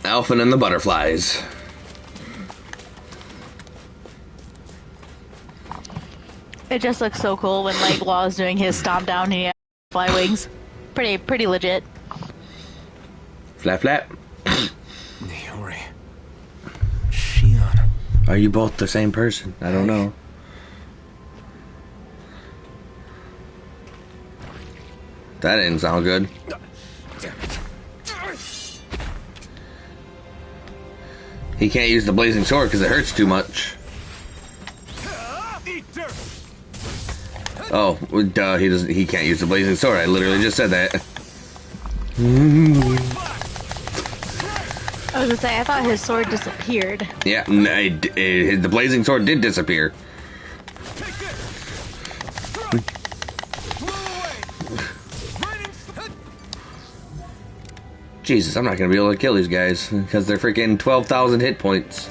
Alphen and the butterflies. It just looks so cool when like Law's doing his stomp down and he has fly wings. Pretty legit. Flap flap. Naori. Shion. Are you both the same person? I don't know. That didn't sound good. Damn it. He can't use the blazing sword because it hurts too much. Oh, duh, he can't use the blazing sword. I literally just said that. I was gonna say, I thought his sword disappeared. Yeah, the blazing sword did disappear. Jesus, I'm not gonna be able to kill these guys because they're freaking 12,000 hit points.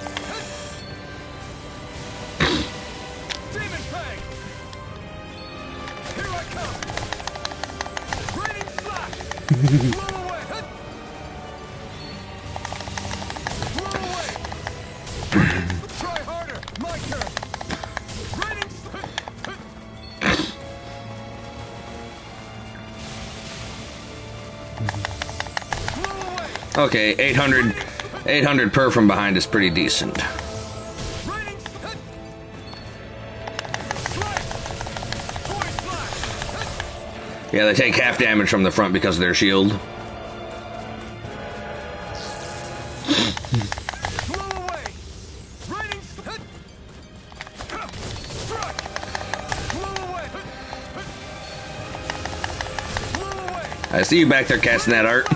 Okay, 800 per from behind is pretty decent. Yeah, they take half damage from the front because of their shield. I see you back there casting that art.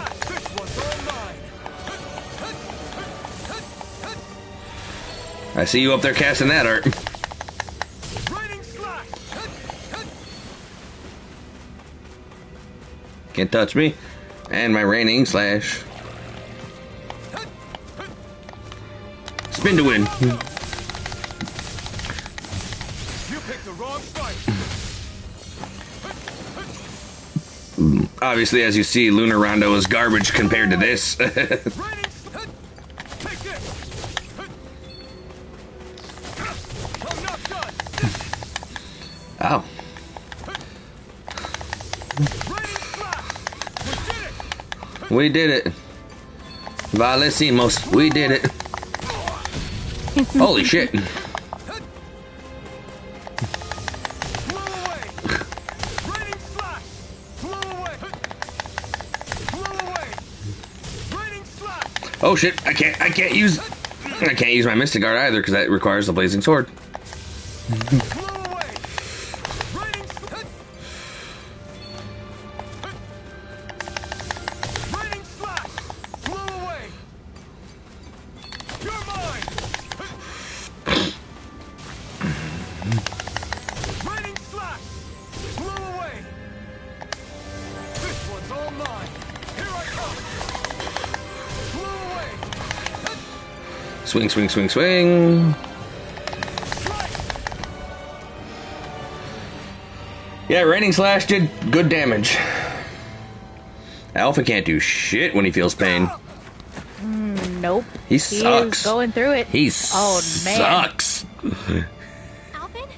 I see you up there casting that art. Can't touch me. And my raining slash. Spin to win. You picked the wrong fight. Obviously, as you see, Lunar Rondo is garbage compared to this. Ow. We did it. Valecimos, we did it. Holy shit. Oh shit, I can't use my Mystic Art either because that requires the Blazing Sword. Swing, swing, swing, swing. Yeah, Raining Slash did good damage. Alpha can't do shit when he feels pain. Nope. He sucks. Is going through it. He sucks. Alphen?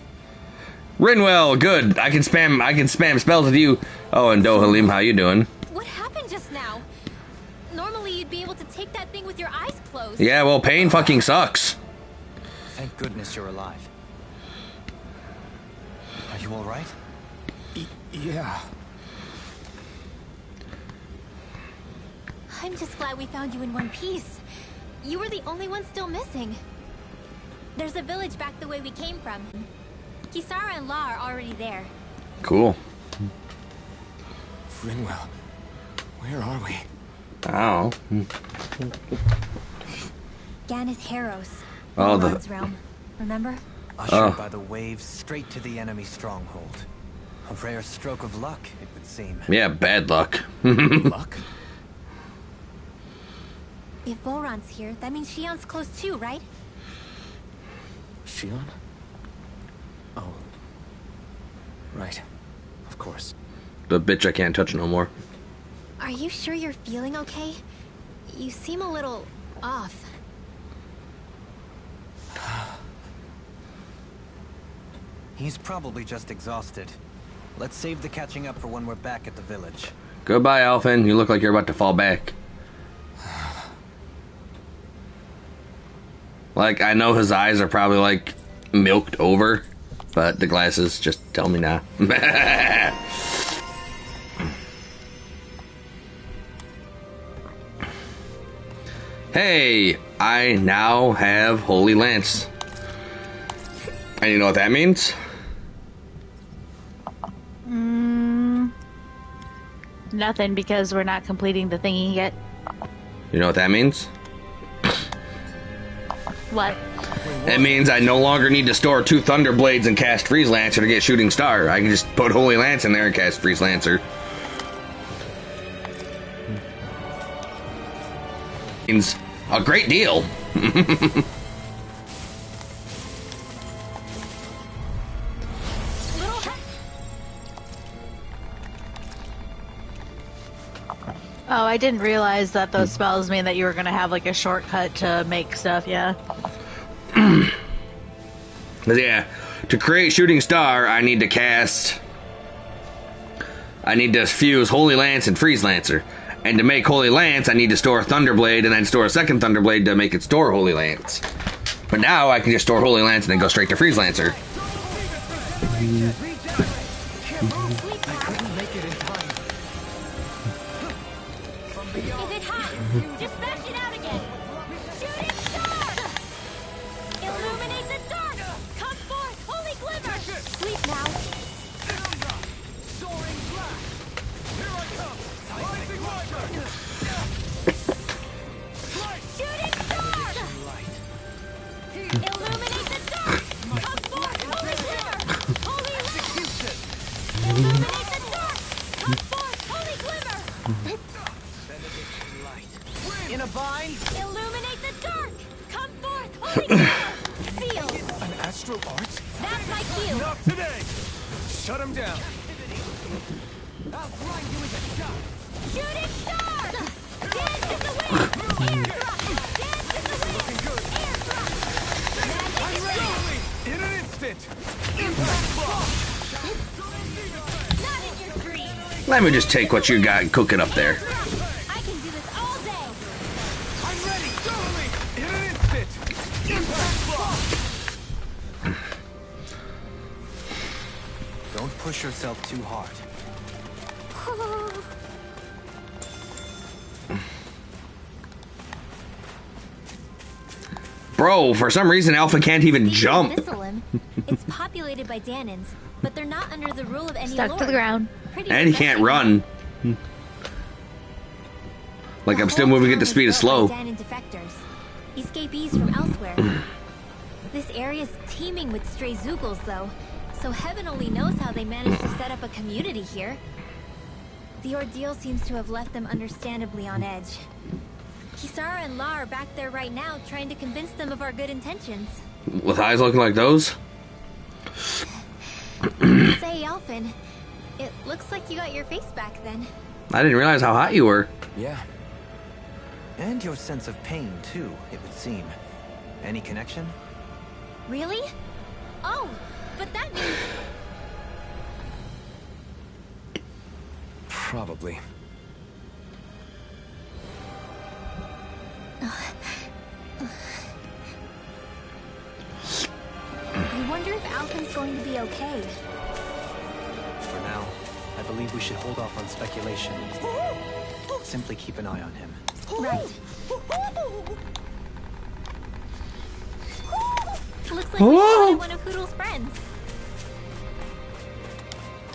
Rinwell, good. I can spam spells with you. Oh, and Dohalim, how you doing? What happened just now? Normally you'd be able to take that thing with your eyes closed. Yeah, well, pain fucking sucks. Thank goodness you're alive. Are you all right? Yeah. I'm just glad we found you in one piece. You were the only one still missing. There's a village back the way we came from. Kisara and La are already there. Cool. Rinwell, where are we? Ow. Ganeth Haros. Oh, the Elrond's realm. Remember? Ushered by the waves straight to the enemy stronghold. A rare stroke of luck, it would seem. yeah, bad luck. Luck? If Volron's here, that means Shion's close too, right? Shion? Oh. Right. Of course. The bitch I can't touch no more. Are you sure you're feeling okay? You seem a little off. He's probably just exhausted. Let's save the catching up for when we're back at the village. Goodbye, Alphen. You look like you're about to fall back. Like, I know his eyes are probably, like, milked over, but the glasses just tell me now. Hey, I now have Holy Lance. And you know what that means? Nothing, because we're not completing the thingy yet. You know what that means? What? It means I no longer need to store 2 Thunder Blades and cast Freeze Lancer to get Shooting Star. I can just put Holy Lance in there and cast Freeze Lancer. Means a great deal. Oh, I didn't realize that those spells mean that you were gonna have like a shortcut to make stuff, yeah. Yeah, to create Shooting Star, I need to fuse Holy Lance and Freeze Lancer. And to make Holy Lance, I need to store a Thunderblade and then store a second Thunderblade to make it store Holy Lance. But now I can just store Holy Lance and then go straight to Freeze Lancer. If it hides, just bash it out again. Shooting star! Illuminate the dark! Come forth, holy glimmer! Sleep now. Soaring blast! Here I come! Rising rider! Shooting star! Illuminate the dark! Come forth, holy glimmer! Holy light! Illuminate the dark! Come forth, holy glimmer! In a bind? Illuminate the dark! Come forth, holy glimmer! Seal! An astral art? That's my cue! Not today! Shut him down! I'll grind you into dust! Shooting star! Dance in the wind! Airdrop! Dance in the wind! Airdrop! Magic is gone! In an instant! Impact block! Not in your dreams! Let me just take what you got and cook it up there. I can do this all day! I'm ready! Totally! In an instant! Impact block! Don't push yourself too hard. Bro, for some reason Alpha can't even jump. Thistleim, it's populated by Danins, but they're not under the rule of any Stuck lord. to the ground. Pretty And he can't run. Like, I'm still moving at the speed of slow. Danin defectors, escapees from elsewhere. This area's teeming with stray Zeugles, though, so heaven only knows how they managed to set up a community here. The ordeal seems to have left them understandably on edge. Kisara and La are back there right now, trying to convince them of our good intentions. With eyes looking like those? Say, Alphen, it looks like you got your face back then. I didn't realize how hot you were. Yeah. And your sense of pain, too, it would seem. Any connection? Really? Oh, but that means... Probably. I wonder if Alphen's going to be okay. For now, I believe we should hold off on speculation. Simply keep an eye on him. Right. Looks like we spotted one of Hoodle's friends.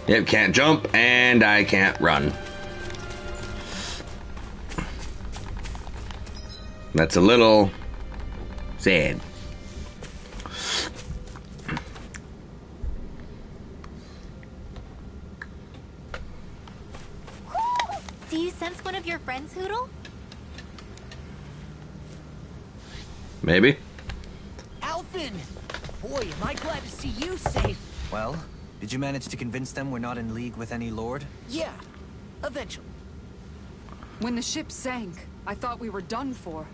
Yep, can't jump, and I can't run. That's a little sad. Do you sense one of your friends, Hoodle? Maybe. Alphen! Boy, am I glad to see you safe. Well, did you manage to convince them we're not in league with any lord? Yeah, eventually. When the ship sank, I thought we were done for.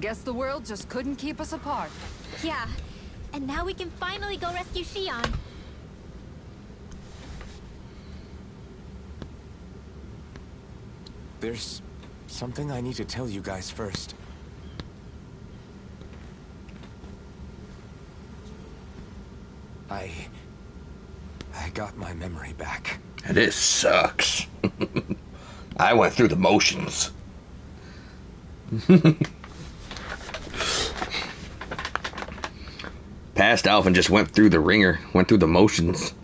Guess the world just couldn't keep us apart. Yeah. And now we can finally go rescue Shion. There's something I need to tell you guys first. I got my memory back. This sucks. I went through the motions. Past Alpha just went through the ringer, went through the motions.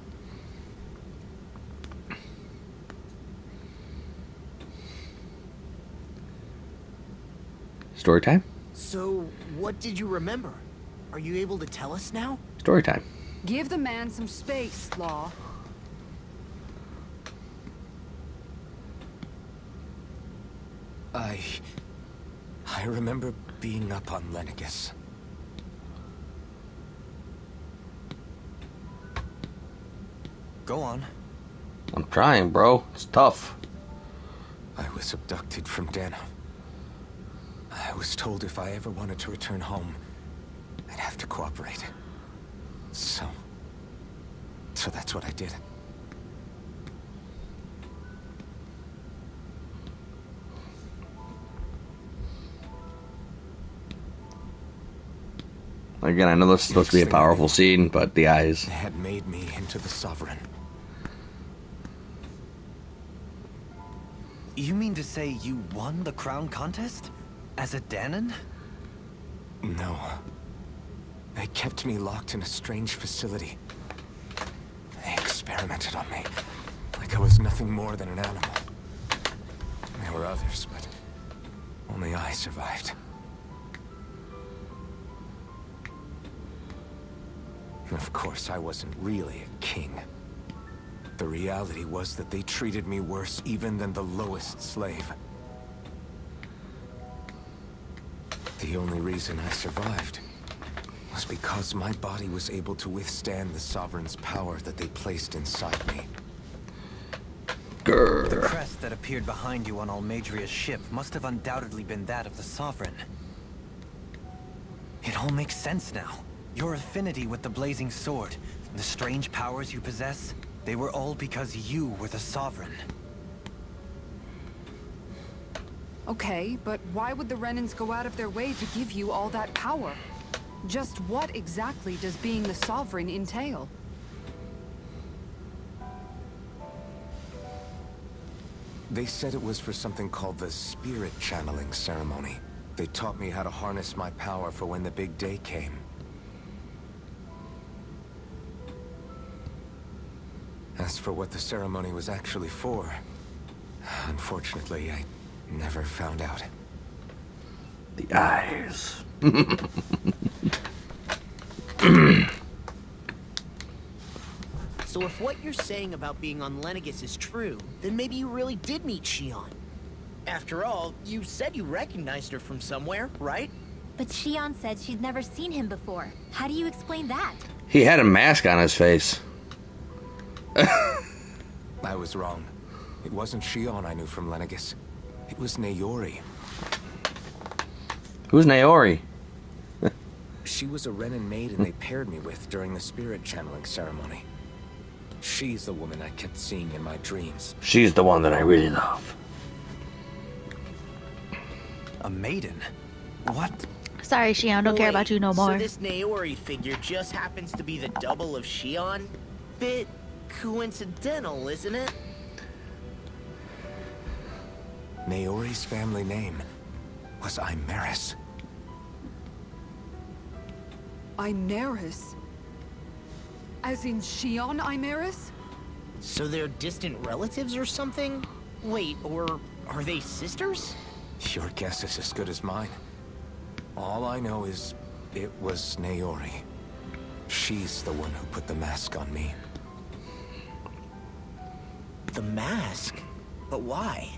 Story time? So, what did you remember? Are you able to tell us now? Story time. Give the man some space, Law. I remember being up on Lenegis. Go on. I'm trying, bro. It's tough. I was abducted from Dano. I was told if I ever wanted to return home, I'd have to cooperate. So that's what I did. Again, I know this is supposed to be a powerful scene, but the eyes. They had made me into the Sovereign. You mean to say you won the crown contest? As a Danon? No. They kept me locked in a strange facility. They experimented on me, like I was nothing more than an animal. There were others, but only I survived. Of course, I wasn't really a king. The reality was that they treated me worse even than the lowest slave. The only reason I survived was because my body was able to withstand the Sovereign's power that they placed inside me. The crest that appeared behind you on Almadria's ship must have undoubtedly been that of the Sovereign. It all makes sense now. Your affinity with the Blazing Sword, the strange powers you possess, they were all because you were the Sovereign. Okay, but why would the Renans go out of their way to give you all that power? Just what exactly does being the Sovereign entail? They said it was for something called the Spirit Channeling Ceremony. They taught me how to harness my power for when the big day came. As for what the ceremony was actually for, unfortunately, I never found out. The eyes. So if what you're saying about being on Lenegis is true, then maybe you really did meet Shion. After all, you said you recognized her from somewhere, right? But Shion said she'd never seen him before. How do you explain that? He had a mask on his face. I was wrong. It wasn't Shion I knew from Lenegis. It was Naori. Who's Naori? She was a Renan maiden they paired me with during the Spirit Channeling Ceremony. She's the woman I kept seeing in my dreams. She's the one that I really love. A maiden? What? Sorry, Shion, don't care about you no more. So this Naori figure just happens to be the double of Shion? Bit coincidental, isn't it? Naori's family name was Imeris. Imeris? As in Shion Imeris? So they're distant relatives or something? Wait, or are they sisters? Your guess is as good as mine. All I know is it was Naori. She's the one who put the mask on me. The mask? But why?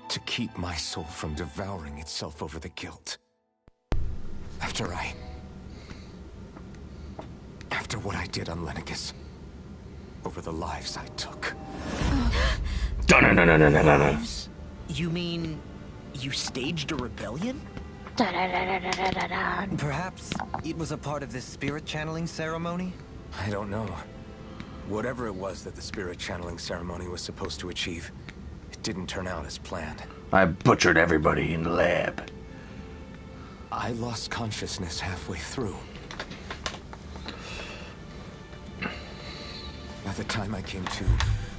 To keep my soul from devouring itself over the guilt. After what I did on Lenegis. Over the lives I took. No. You mean You staged a rebellion? Da-da-da-da-da-da-da. Perhaps it was a part of this spirit channeling ceremony? I don't know. Whatever it was that the spirit channeling ceremony was supposed to achieve, it didn't turn out as planned. I butchered everybody in the lab. I lost consciousness halfway through. By the time I came to,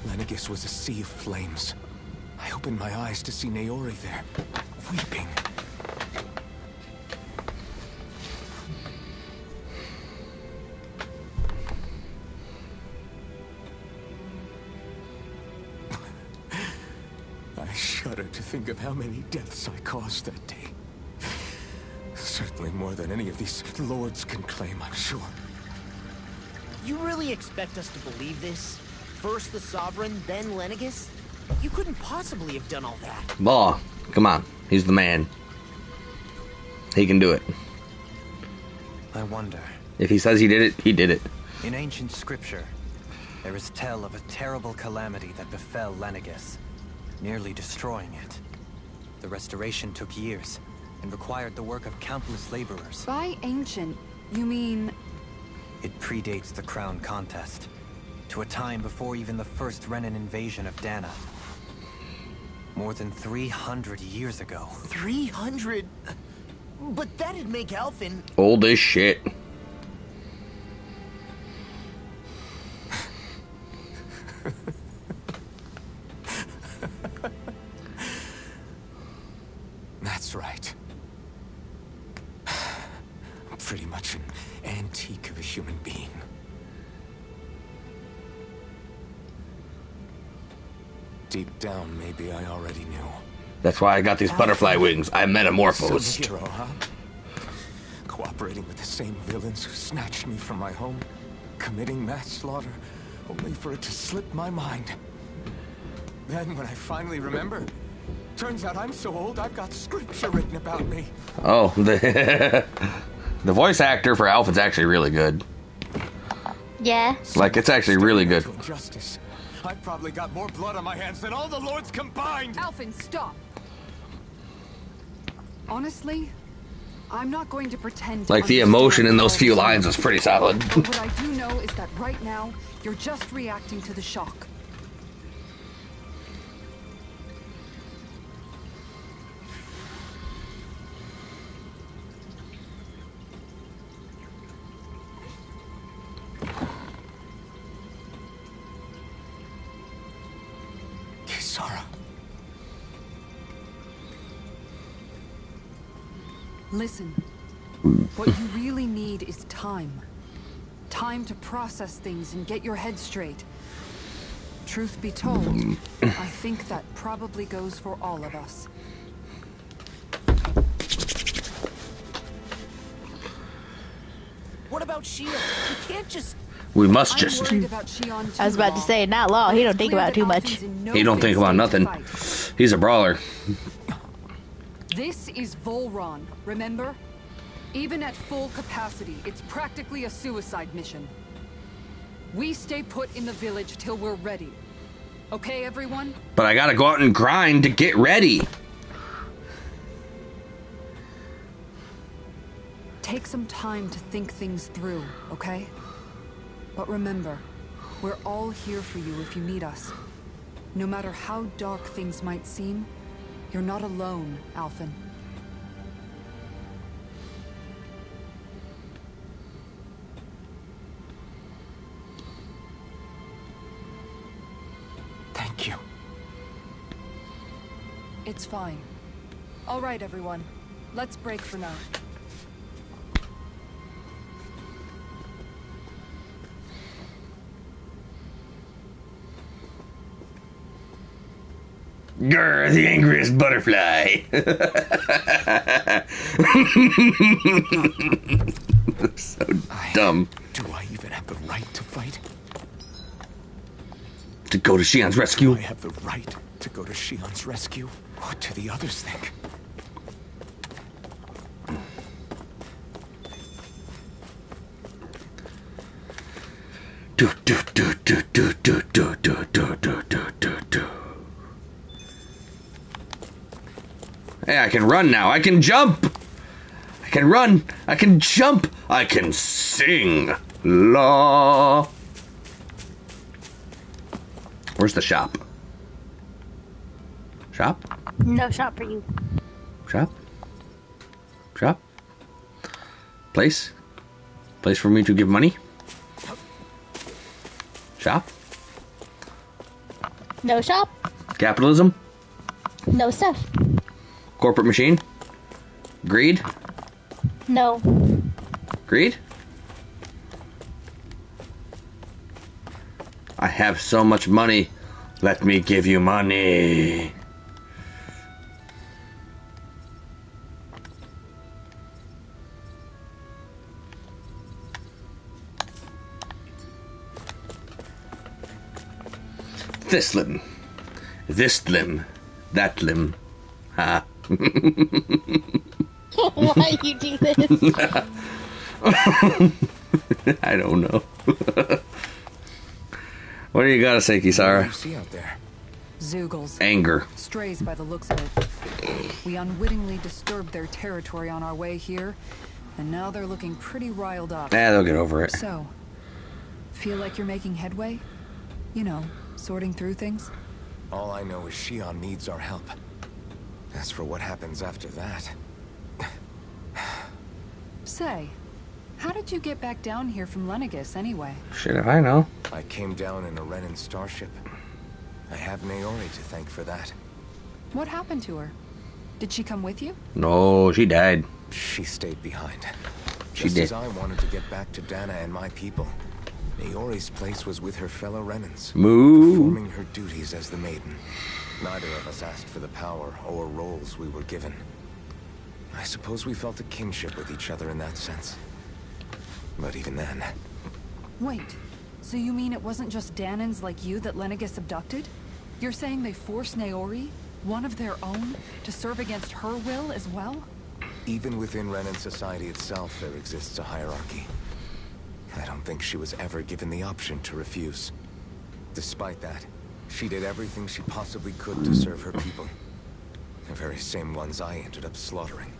Lenegis was a sea of flames. I opened my eyes to see Naori there, weeping. I shudder to think of how many deaths I caused that day. Certainly more than any of these lords can claim, I'm sure. You really expect us to believe this? First the Sovereign, then Lenegis? You couldn't possibly have done all that. Law, come on. He's the man. He can do it. I wonder. If he says he did it, he did it. In ancient scripture, there is tell of a terrible calamity that befell Lenegis, nearly destroying it. The restoration took years, and required the work of countless laborers. By ancient, you mean... It predates the crown contest, to a time before even the first Renan invasion of Dana. More than 300 years ago. 300? But that'd make Alphen... Old as shit. That's right. I'm pretty much an antique of a human being. Deep down, maybe I already knew. That's why I got these butterfly wings. I So metamorphosed. the hero, huh? Cooperating with the same villains who snatched me from my home, committing mass slaughter, only for it to slip my mind. Then, when I finally remember, turns out I'm so old I've got scripture written about me. Oh, the voice actor for Alpha's actually really good. Yeah. Like, it's actually really good. Justice. I've probably got more blood on my hands than all the lords combined. Alphen, stop! Honestly, I'm not going to pretend to Like, the understand emotion in those all few this. lines was pretty solid. But what I do know is that right now, you're just reacting to the shock. Kisara. Listen, what you really need is time. Time to process things and get your head straight. Truth be told, I think that probably goes for all of us. What about Shield? You can't just... We must I'm just... worried about Shion too, I was about to Law. say, not Law. He don't It's think clear about that too much. Alphen's in no He don't fit think about state to nothing. fight. He's a brawler. This is Volron, remember? Even at full capacity, it's practically a suicide mission. We stay put in the village till we're ready. Okay, everyone? But I gotta go out and grind to get ready. Take some time to think things through, okay? But remember, we're all here for you if you need us. No matter how dark things might seem, you're not alone, Alphen. Thank you. It's fine. All right, everyone. Let's break for now. Grr, the angriest butterfly. So dumb. Do I even have the right to fight? To go to Shion's Do rescue. I have the right to go to Shion's rescue? What do the others think? Do, do, do, do, do, do, do, do, do, do, do, do, do. Hey, I can run now. I can jump. I can run. I can jump. I can sing. La. Where's the shop? Shop? No shop for you. Shop? Shop? Place? Place for me to give money? Shop? No shop. Capitalism? No stuff. Corporate machine? Greed? No. Greed? I have so much money. Let me give you money. This limb. This limb. That limb. Ha. Why you do this? I don't know. What do you gotta say, What do Kisara? you see out there? Zeugles. Anger. Strays by the looks of it. We unwittingly disturbed their territory on our way here, and now they're looking pretty riled up. They'll get over it. So, feel like you're making headway? You know, sorting through things? All I know is Shion needs our help. As for what happens after that... Say, how did you get back down here from Lenegis anyway? Shit if I know. I came down in a Renan starship. I have Naori to thank for that. What happened to her? Did she come with you? No, she died. She stayed behind. She Just did. as I wanted to get back to Dana and my people, Naori's place was with her fellow Renans, Moo. performing her duties as the maiden. Neither of us asked for the power or roles we were given. I suppose we felt a kinship with each other in that sense. But even then... Wait, so you mean it wasn't just Danans like you that Lenegis abducted? You're saying they forced Naori, one of their own, to serve against her will as well? Even within Renan society itself, there exists a hierarchy. I don't think she was ever given the option to refuse. Despite that, she did everything she possibly could to serve her people. The very same ones I ended up slaughtering.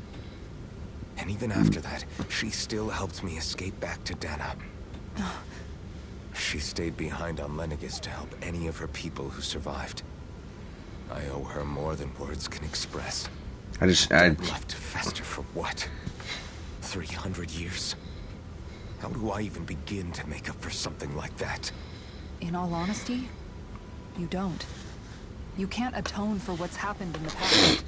And even after that, she still helped me escape back to Dana. She stayed behind on Lenegis to help any of her people who survived. I owe her more than words can express. I Left to fester for what? 300 years? How do I even begin to make up for something like that? In all honesty, you don't. You can't atone for what's happened in the past.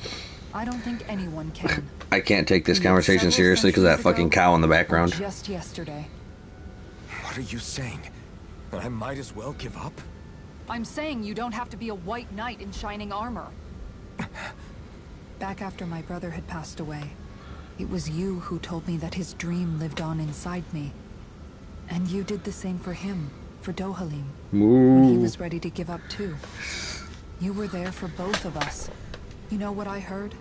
I don't think anyone can. I can't take this Be it conversation several seriously because of that centuries fucking ago cow in the or background. just yesterday. What are you saying? That I might as well give up? I'm saying you don't have to be a white knight in shining armor. Back after my brother had passed away, it was you who told me that his dream lived on inside me. And you did the same for him, for Dohalim, when he was ready to give up too. You were there for both of us. You know what I heard?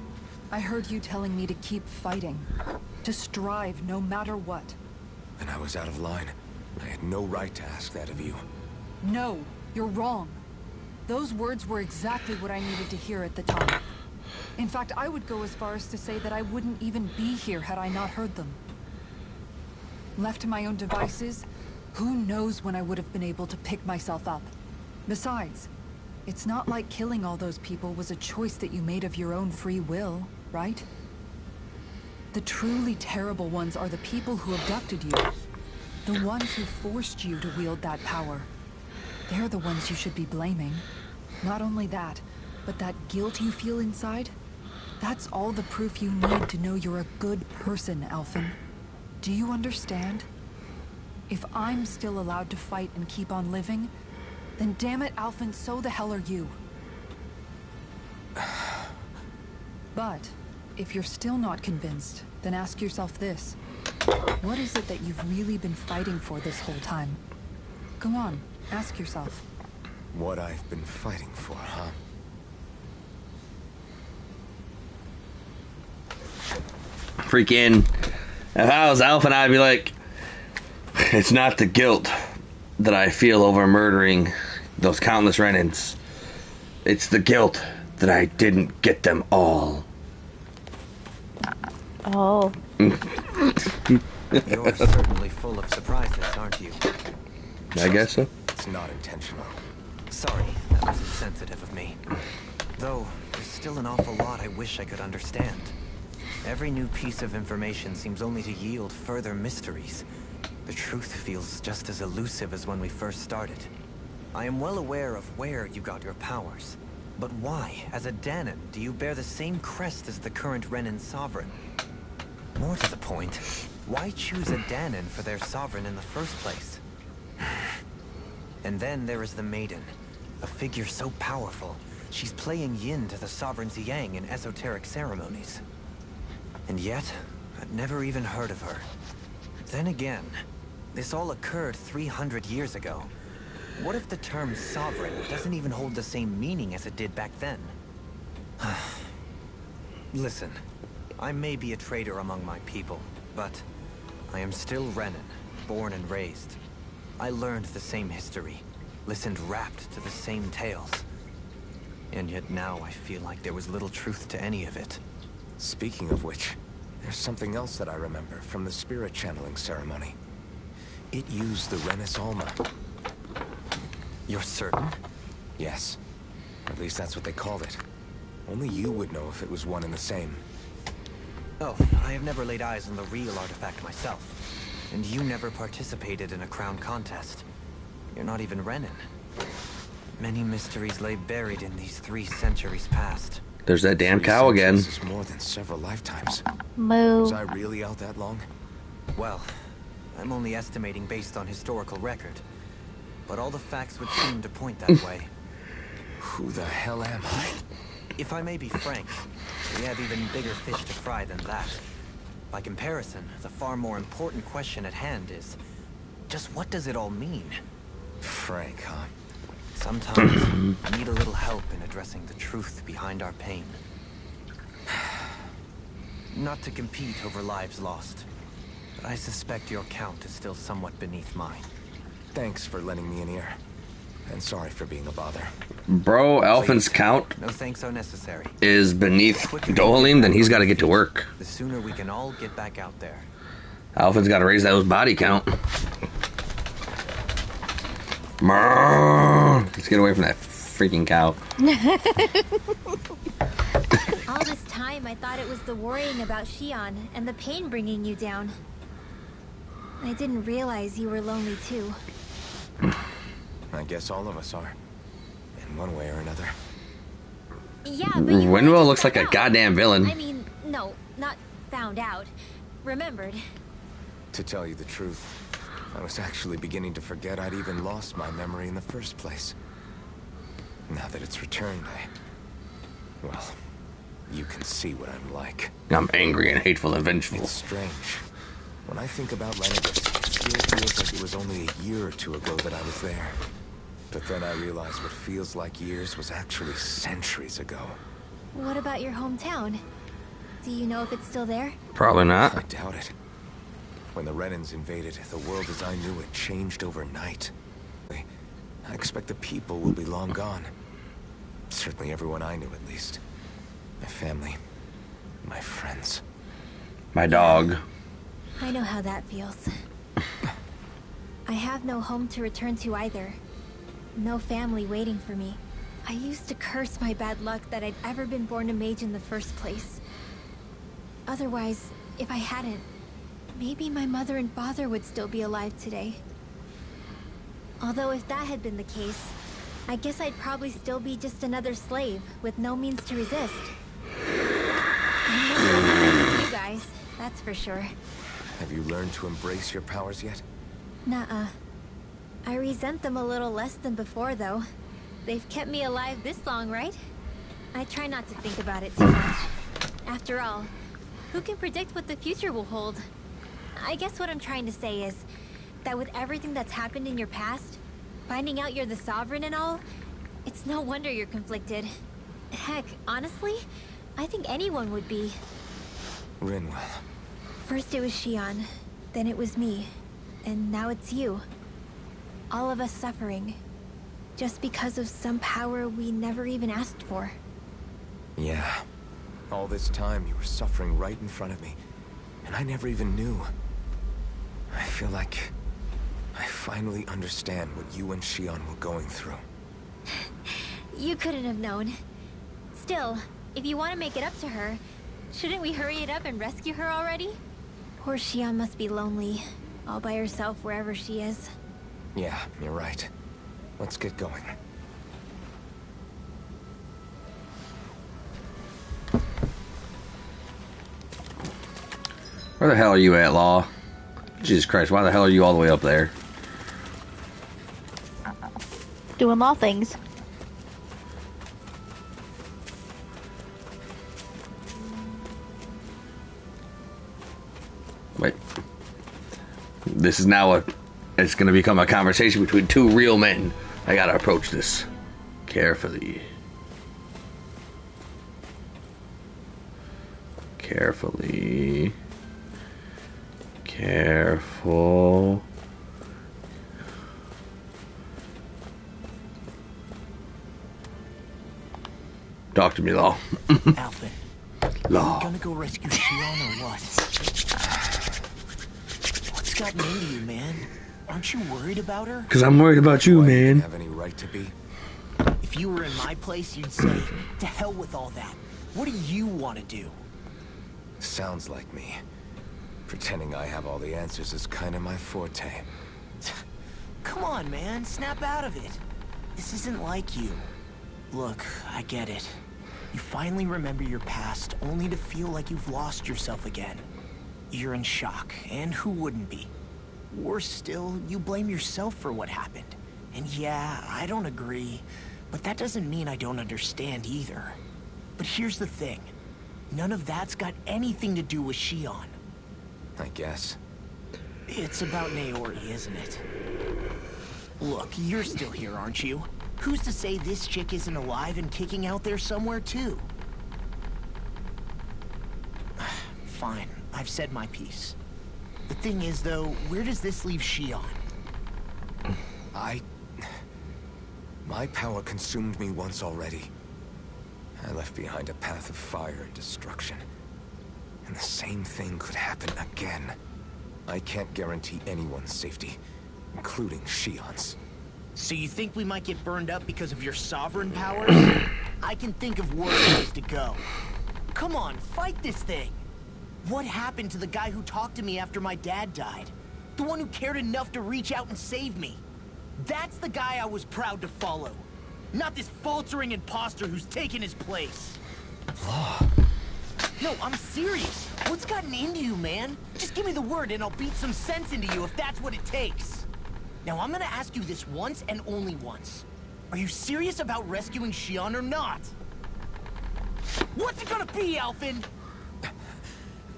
I heard you telling me to keep fighting, to strive no matter what. And I was out of line. I had no right to ask that of you. No, you're wrong. Those words were exactly what I needed to hear at the time. In fact, I would go as far as to say that I wouldn't even be here had I not heard them. Left to my own devices, who knows when I would have been able to pick myself up. Besides, it's not like killing all those people was a choice that you made of your own free will, right? The truly terrible ones are the people who abducted you. The ones who forced you to wield that power. They're the ones you should be blaming. Not only that, but that guilt you feel inside, that's all the proof you need to know you're a good person, Alphen. Do you understand? If I'm still allowed to fight and keep on living, then damn it, Alphen, so the hell are you. But, if you're still not convinced, then ask yourself this. What is it that you've really been fighting for this whole time? Go on, ask yourself. What I've been fighting for, huh? Freaking, if I was Alpha, I'd be like, it's not the guilt that I feel over murdering those countless Renans. It's the guilt that I didn't get them all. Oh. You're certainly full of surprises, aren't you? I guess so. It's not intentional. Sorry, that was insensitive of me. Though, there's still an awful lot I wish I could understand. Every new piece of information seems only to yield further mysteries. The truth feels just as elusive as when we first started. I am well aware of where you got your powers. But why, as a Dahnan, do you bear the same crest as the current Renan sovereign? More to the point, why choose a Dahnan for their sovereign in the first place? And then there is the Maiden, a figure so powerful, she's playing yin to the sovereign's yang in esoteric ceremonies. And yet, I'd never even heard of her. Then again, this all occurred 300 years ago. What if the term sovereign doesn't even hold the same meaning as it did back then? Listen, I may be a traitor among my people, but I am still Renan, born and raised. I learned the same history, listened rapt to the same tales. And yet now I feel like there was little truth to any of it. Speaking of which, there's something else that I remember from the spirit channeling ceremony. It used the Renis Alma. You're certain? Yes. At least that's what they called it. Only you would know if it was one and the same. Oh, I have never laid eyes on the real artifact myself. And you never participated in a crown contest. You're not even Renan. Many mysteries lay buried in these 3 centuries past. There's that damn 3 cow again. centuries is more than several lifetimes. Moo. Was I really out that long? Well, I'm only estimating based on historical record. But all the facts would seem to point that way. Who the hell am I? If I may be frank, we have even bigger fish to fry than that. By comparison, the far more important question at hand is, just what does it all mean? Frank, huh? Sometimes, I need a little help in addressing the truth behind our pain. Not to compete over lives lost, but I suspect your count is still somewhat beneath mine. Thanks for lending me an ear. And sorry for being a bother. Bro, Alphen's count No thanks are necessary. is beneath Dohalim, then he's got to get to work. The sooner we can all get back out there. Alphen's got to raise those body count. Let's get away from that freaking cow. All this time, I thought it was the worrying about Shion and the pain bringing you down. I didn't realize you were lonely too. I guess all of us are. In one way or another. Yeah, but you Winwell only looks just like a found out. goddamn villain. I mean, no, not found out. Remembered. To tell you the truth, I was actually beginning to forget I'd even lost my memory in the first place. Now that it's returned, well, you can see what I'm like. I'm angry and hateful and vengeful. It's strange. When I think about Lenegis, it still feels like it was only a year or 2 ago that I was there. But then I realized what feels like years was actually centuries ago. What about your hometown? Do you know if it's still there? Probably I not. doubt it. When the Renans invaded, the world as I knew it changed overnight. I expect the people will be long gone. Certainly everyone I knew, at least. My family. My friends. My dog. I know how that feels. I have no home to return to either. No family waiting for me. I used to curse my bad luck that I'd ever been born a mage in the first place. Otherwise, if I hadn't, maybe my mother and father would still be alive today. Although if that had been the case, I guess I'd probably still be just another slave with no means to resist. I'm much better than you guys, that's for sure. Have you learned to embrace your powers yet? Nuh-uh. I resent them a little less than before, though. They've kept me alive this long, right? I try not to think about it too much. After all, who can predict what the future will hold? I guess what I'm trying to say is that with everything that's happened in your past, finding out you're the Sovereign and all, it's no wonder you're conflicted. Heck, honestly, I think anyone would be. Rinwell. First it was Shion, then it was me, and now it's you. All of us suffering, just because of some power we never even asked for. Yeah. All this time you were suffering right in front of me, And I never even knew. I feel like I finally understand what you and Shion were going through. You couldn't have known. Still, if you want to make it up to her, shouldn't we hurry it up and rescue her already? Poor Shion must be lonely, all by herself wherever she is. Yeah, you're right. Let's get going. Where the hell are you at, Law? Jesus Christ, why the hell are you all the way up there? Doing law things. Wait. This is now it's gonna become a conversation between two real men. I gotta approach this carefully. Carefully. Careful. Talk to me, Law. Alphen, Law. gonna go rescue Shion or what? What's gotten into you, man? Aren't you worried about her? Because I'm worried about you, Do I even man. have any right to be? If you were in my place, you'd say, to hell with all that. What do you want to do? Sounds like me. Pretending I have all the answers is kind of my forte. Come on, man. Snap out of it. This isn't like you. Look, I get it. You finally remember your past, only to feel like you've lost yourself again. You're in shock, and who wouldn't be? Worse still, you blame yourself for what happened. And yeah, I don't agree, but that doesn't mean I don't understand either. But here's the thing. None of that's got anything to do with Shion. I guess. It's about Naori, isn't it? Look, you're still here, aren't you? Who's to say this chick isn't alive and kicking out there somewhere, too? Fine, I've said my piece. The thing is, though, where does this leave Shion? My power consumed me once already. I left behind a path of fire and destruction. And the same thing could happen again. I can't guarantee anyone's safety, including Shion's. So you think we might get burned up because of your sovereign powers? I can think of worse ways to go. Come on, fight this thing! What happened to the guy who talked to me after my dad died? The one who cared enough to reach out and save me? That's the guy I was proud to follow. Not this faltering imposter who's taken his place. No, I'm serious. What's gotten into you, man? Just give me the word and I'll beat some sense into you if that's what it takes. Now, I'm gonna ask you this once and only once. Are you serious about rescuing Shion or not? What's it gonna be, Alphen?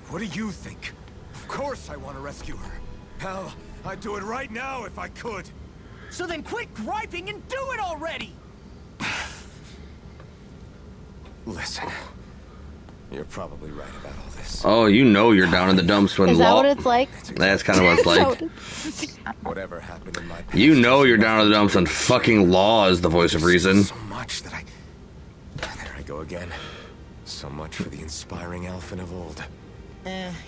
What do you think? Of course I want to rescue her. Hell, I'd do it right now if I could. So then quit griping and do it already! Listen, you're probably right about all this. Oh, you know you're down in the dumps when Is that Law. what it's like? That's kind of what it's like. Whatever happened in my past, You know you're down in the dumps when fucking Law is the voice of reason. So much that there I go again. So much for the inspiring Alphen of old.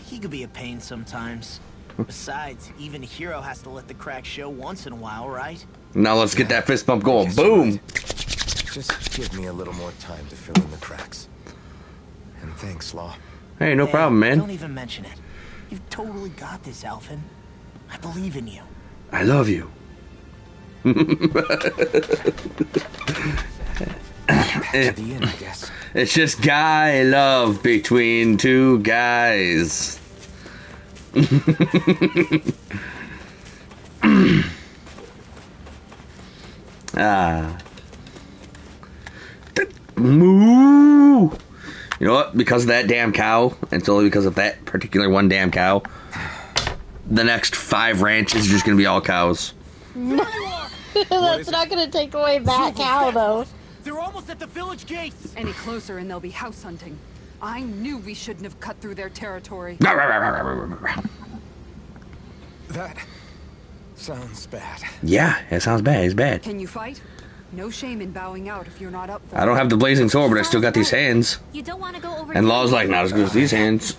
He could be a pain sometimes. Besides, even a hero has to let the cracks show once in a while, right? Now let's get that fist bump I going. guess you're Boom! right. Just give me a little more time to fill in the cracks. And thanks, Law. Hey, no problem, Don't man. even mention it. You've totally got this, Alphen. I believe in you. I love you. To the end, I guess. It's just guy love between two guys. Moo! You know what? Because of that damn cow, and it's only because of that particular one damn cow, the next 5 ranches are just gonna be all cows. That's not gonna take away that cow, though. They're almost at the village gates! Any closer and they'll be house hunting. I knew we shouldn't have cut through their territory. That sounds bad. Yeah, it sounds bad. It's bad. Can you fight? No shame in bowing out if you're not up for it. I don't have the blazing sword, but I still got these hands. You don't want to go over And to Law's like, not as good as these hands.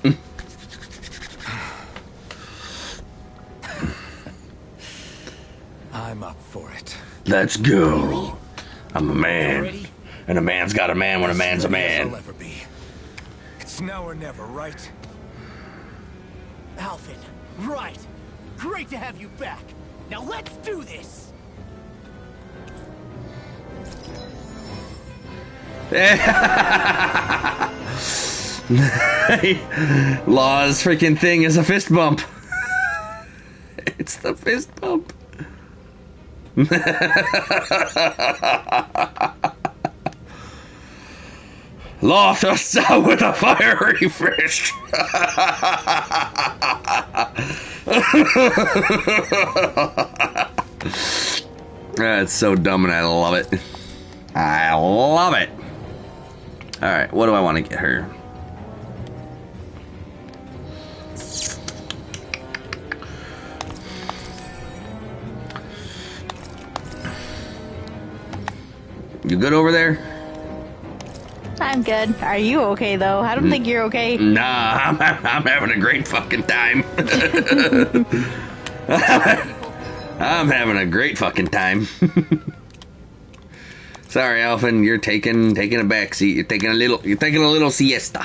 Let's go. I'm a man. Ready? And a man's got a man when a man's a Ready as I'll man. ever be. It's now or never, right? Alvin, right. Great to have you back. Now let's do this. Law's freaking thing is a fist bump. It's the fist bump. Law thrusts out with a fiery fist. That's so dumb and I love it. I love it. Alright, what do I want to get her? You good over there? I'm good. Are you okay though? I don't think you're okay. Nah, I'm having a great fucking time. I'm having a great fucking time. Sorry, Alvin, you're taking a back seat. You're taking a little siesta.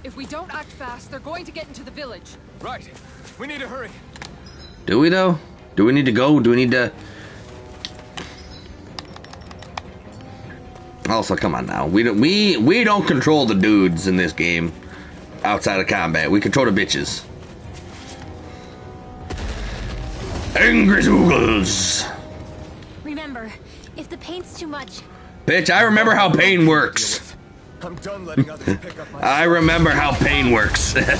If we don't act fast, they're going to get into the village. Right. We need to hurry. Do we though? Do we need to go? Do we need to? Also, come on now. We don't control the dudes in this game outside of combat. We control the bitches. Angry Zoogles. Remember, if the pain's too much, Bitch, I remember how pain works. I'm done letting others pick up my... I remember how pain works. We can't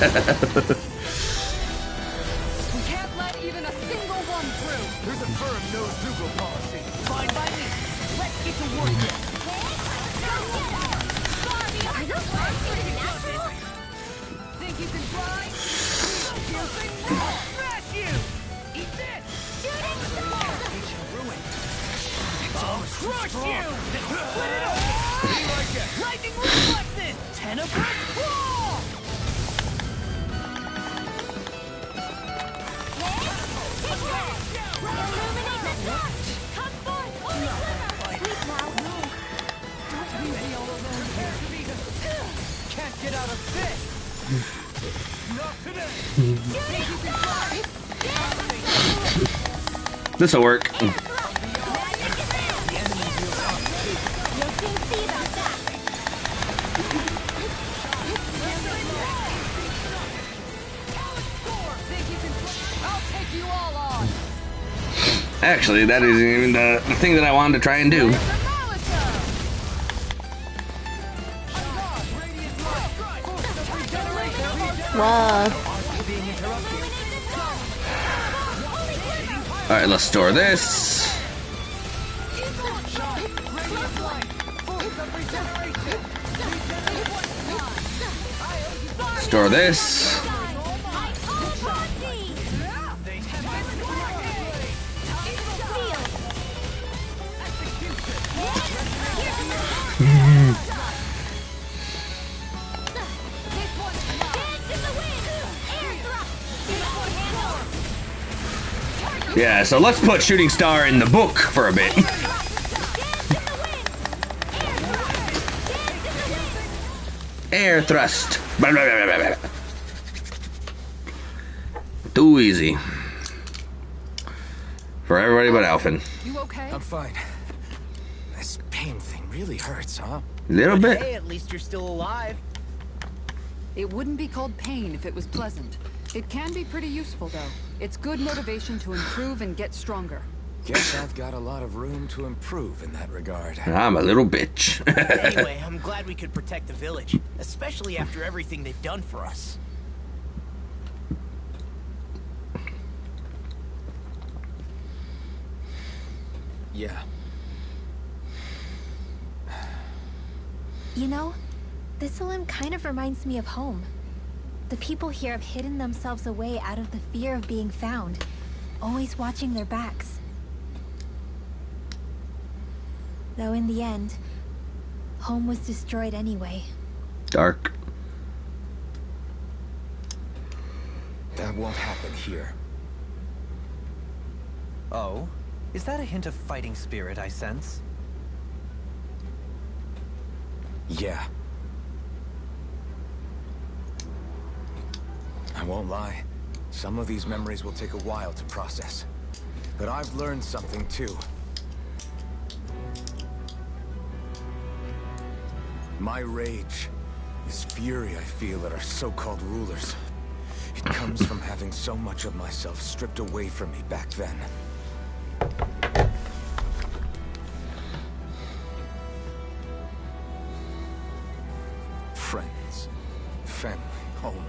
let even a single one through. There's a firm no-Zoogle policy. Fine by me. Let's get to work here. Think you can try? Smash you! Eat this! I'll crush you! Split it open! Be like that. Lightning reflexes! Tenebrous claw! Can't get out of this! Not today! This'll work. Actually, that isn't even the thing that I wanted to try and do. Whoa. Alright, let's store this. Store this. Yeah, so let's put Shooting Star in the book for a bit. Air thrust. Blah, blah, blah, blah, blah. Too easy. For everybody but Alvin. You okay? I'm fine. This pain thing really hurts, huh? Little bit. Hey, at least you're still alive. It wouldn't be called pain if it was pleasant. It can be pretty useful, though. It's good motivation to improve and get stronger. Guess I've got a lot of room to improve in that regard. I'm a little bitch. Anyway, I'm glad we could protect the village, especially after everything they've done for us. Yeah. you know, Thistleum kind of reminds me of home. The people here have hidden themselves away out of the fear of being found, always watching their backs. Though in the end, home was destroyed anyway. Dark. That won't happen here. Oh? Is that a hint of fighting spirit I sense? Yeah. I won't lie. Some of these memories will take a while to process. But I've learned something too. My rage, this fury I feel at our so-called rulers, it comes from having so much of myself stripped away from me back then. Friends, family, home.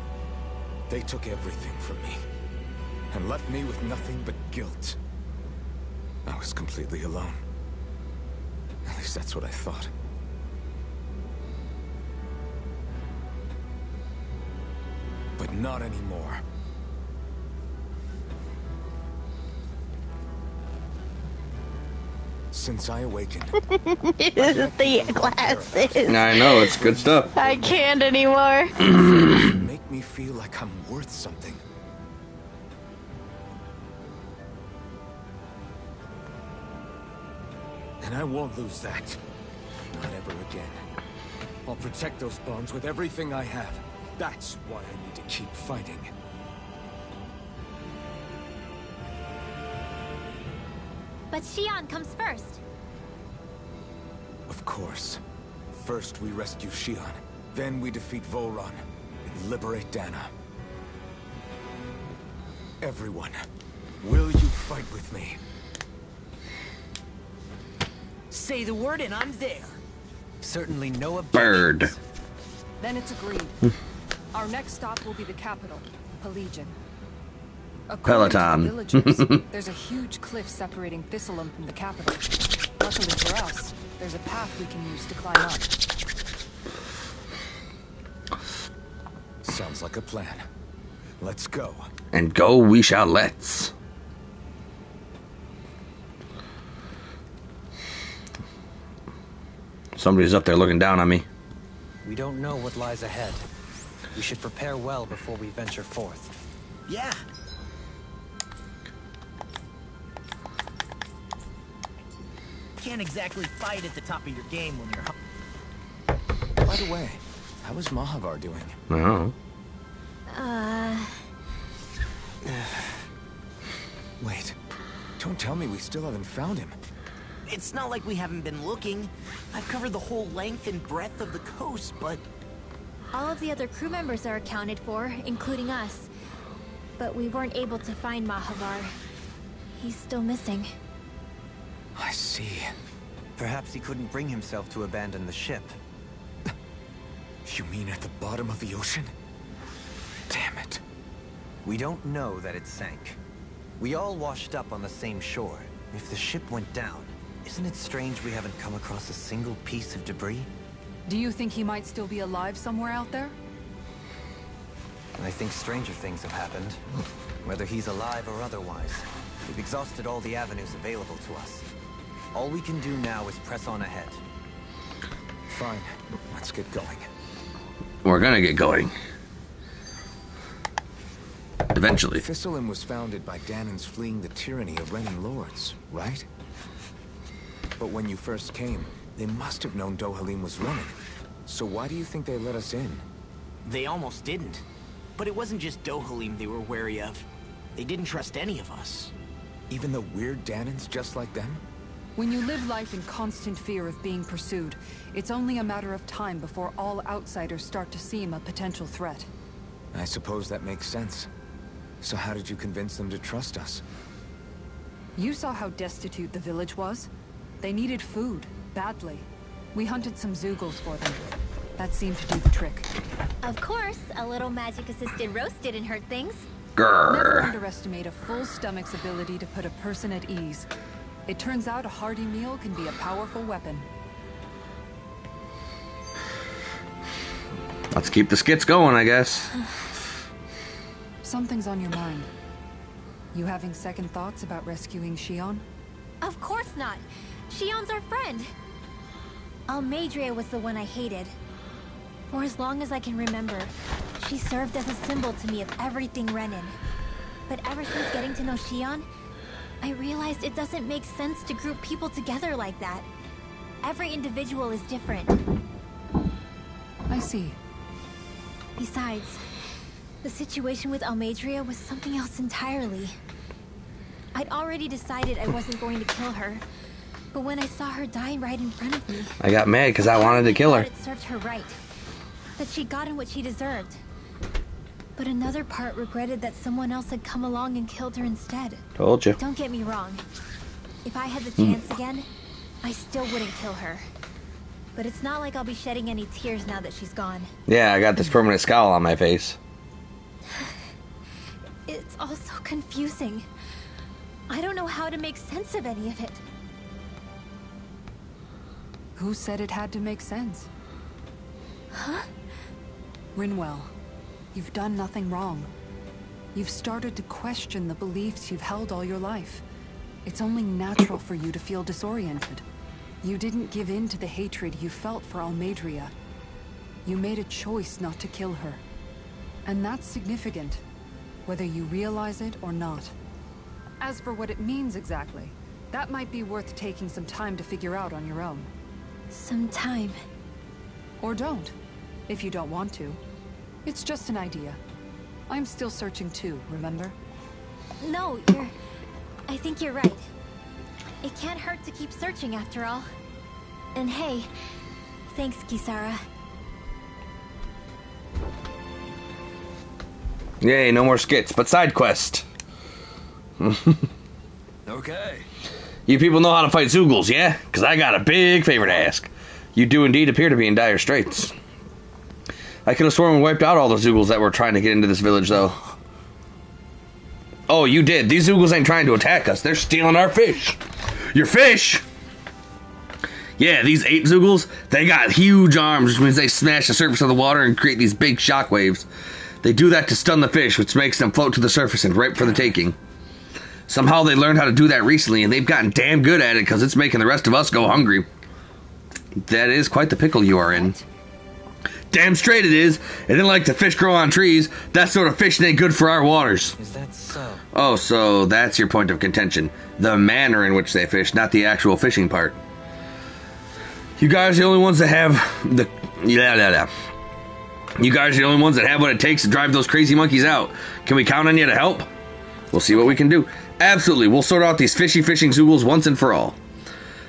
They took everything from me and left me with nothing but guilt. I was completely alone. At least that's what I thought. But not anymore. Since I awakened, The glasses. I know, it's good stuff. I can't anymore. make me feel like I'm worth something. And I won't lose that. Not ever again. I'll protect those bonds with everything I have. That's why I need to keep fighting. But Xion comes first. Of course. First we rescue Xion, then we defeat Volron and liberate Dana. Everyone, will you fight with me? Say the word and I'm there. Certainly no objections. Bird. Then it's agreed. Our next stop will be the capital, Pelegion. According Peloton. to the villagers, there's a huge cliff separating Thistleum from the capital. Luckily for us, there's a path we can use to climb up. Sounds like a plan. Let's go. And go we shall let's. Somebody's up there looking down on me. We don't know what lies ahead. We should prepare well before we venture forth. Yeah. Can't exactly fight at the top of your game when you're... By the way, how is Mahavar doing? No. Wait, don't tell me we still haven't found him. It's not like we haven't been looking. I've covered the whole length and breadth of the coast, but... All of the other crew members are accounted for, including us. But we weren't able to find Mahavar. He's still missing. I see. Perhaps he couldn't bring himself to abandon the ship. You mean at the bottom of the ocean? Damn it. We don't know that it sank. We all washed up on the same shore. If the ship went down, isn't it strange we haven't come across a single piece of debris? Do you think he might still be alive somewhere out there? I think stranger things have happened. Whether he's alive or otherwise, we've exhausted all the avenues available to us. All we can do now is press on ahead. Fine, let's get going. We're gonna get going. Eventually. Thistleum was founded by Danans fleeing the tyranny of Renan lords, right? But when you first came, they must have known Dohalim was running. So why do you think they let us in? They almost didn't. But it wasn't just Dohalim they were wary of. They didn't trust any of us. Even the weird Danans just like them? When you live life in constant fear of being pursued, it's only a matter of time before all outsiders start to seem a potential threat. I suppose that makes sense. So how did you convince them to trust us? You saw how destitute the village was? They needed food, badly. We hunted some Zeugles for them. That seemed to do the trick. Of course, a little magic-assisted roast didn't hurt things. Never Grrr. underestimate a full stomach's ability to put a person at ease. It turns out a hearty meal can be a powerful weapon. Let's keep the skits going, I guess. Something's on your mind. You having second thoughts about rescuing Xion? Of course not. Xion's our friend. Almeidrea was the one I hated. For as long as I can remember, she served as a symbol to me of everything Renan. But ever since getting to know Xion, I realized it doesn't make sense to group people together like that. Every individual is different. I see. Besides, the situation with Almeidrea was something else entirely. I'd already decided I wasn't going to kill her, but when I saw her die right in front of me, I got mad because I wanted to kill her. I thought it served her right, that she'd gotten what she deserved. But another part regretted that someone else had come along and killed her instead. Told you. Don't get me wrong. If I had the chance again, I still wouldn't kill her. But it's not like I'll be shedding any tears now that she's gone. Yeah, I got this permanent scowl on my face. It's all so confusing. I don't know how to make sense of any of it. Who said it had to make sense? Huh? Rinwell, you've done nothing wrong. You've started to question the beliefs you've held all your life. It's only natural for you to feel disoriented. You didn't give in to the hatred you felt for Almeidrea. You made a choice not to kill her. And that's significant, whether you realize it or not. As for what it means exactly, that might be worth taking some time to figure out on your own. Some time. Or don't, if you don't want to. It's just an idea. I'm still searching too, remember? No, I think you're right. It can't hurt to keep searching after all. And hey, thanks, Kisara. Yay, no more skits, but side quest. Okay. You people know how to fight Zoogles, yeah? Because I got a big favor to ask. You do indeed appear to be in dire straits. I could have sworn we wiped out all the Zoogles that were trying to get into this village, though. Oh, you did. These Zoogles ain't trying to attack us. They're stealing our fish. Your fish? Yeah, these 8 Zoogles, they got huge arms, which means they smash the surface of the water and create these big shock waves. They do that to stun the fish, which makes them float to the surface and ripe for the taking. Somehow they learned how to do that recently, and they've gotten damn good at it because it's making the rest of us go hungry. That is quite the pickle you are in. Damn straight it is. It isn't like the fish grow on trees. That sort of fish ain't good for our waters. Is that so? Oh, so that's your point of contention. The manner in which they fish, not the actual fishing part. You guys are the only ones that have the... You guys are the only ones that have what it takes to drive those crazy monkeys out. Can we count on you to help? We'll see what we can do. Absolutely, we'll sort out these fishy fishing Zoogles once and for all.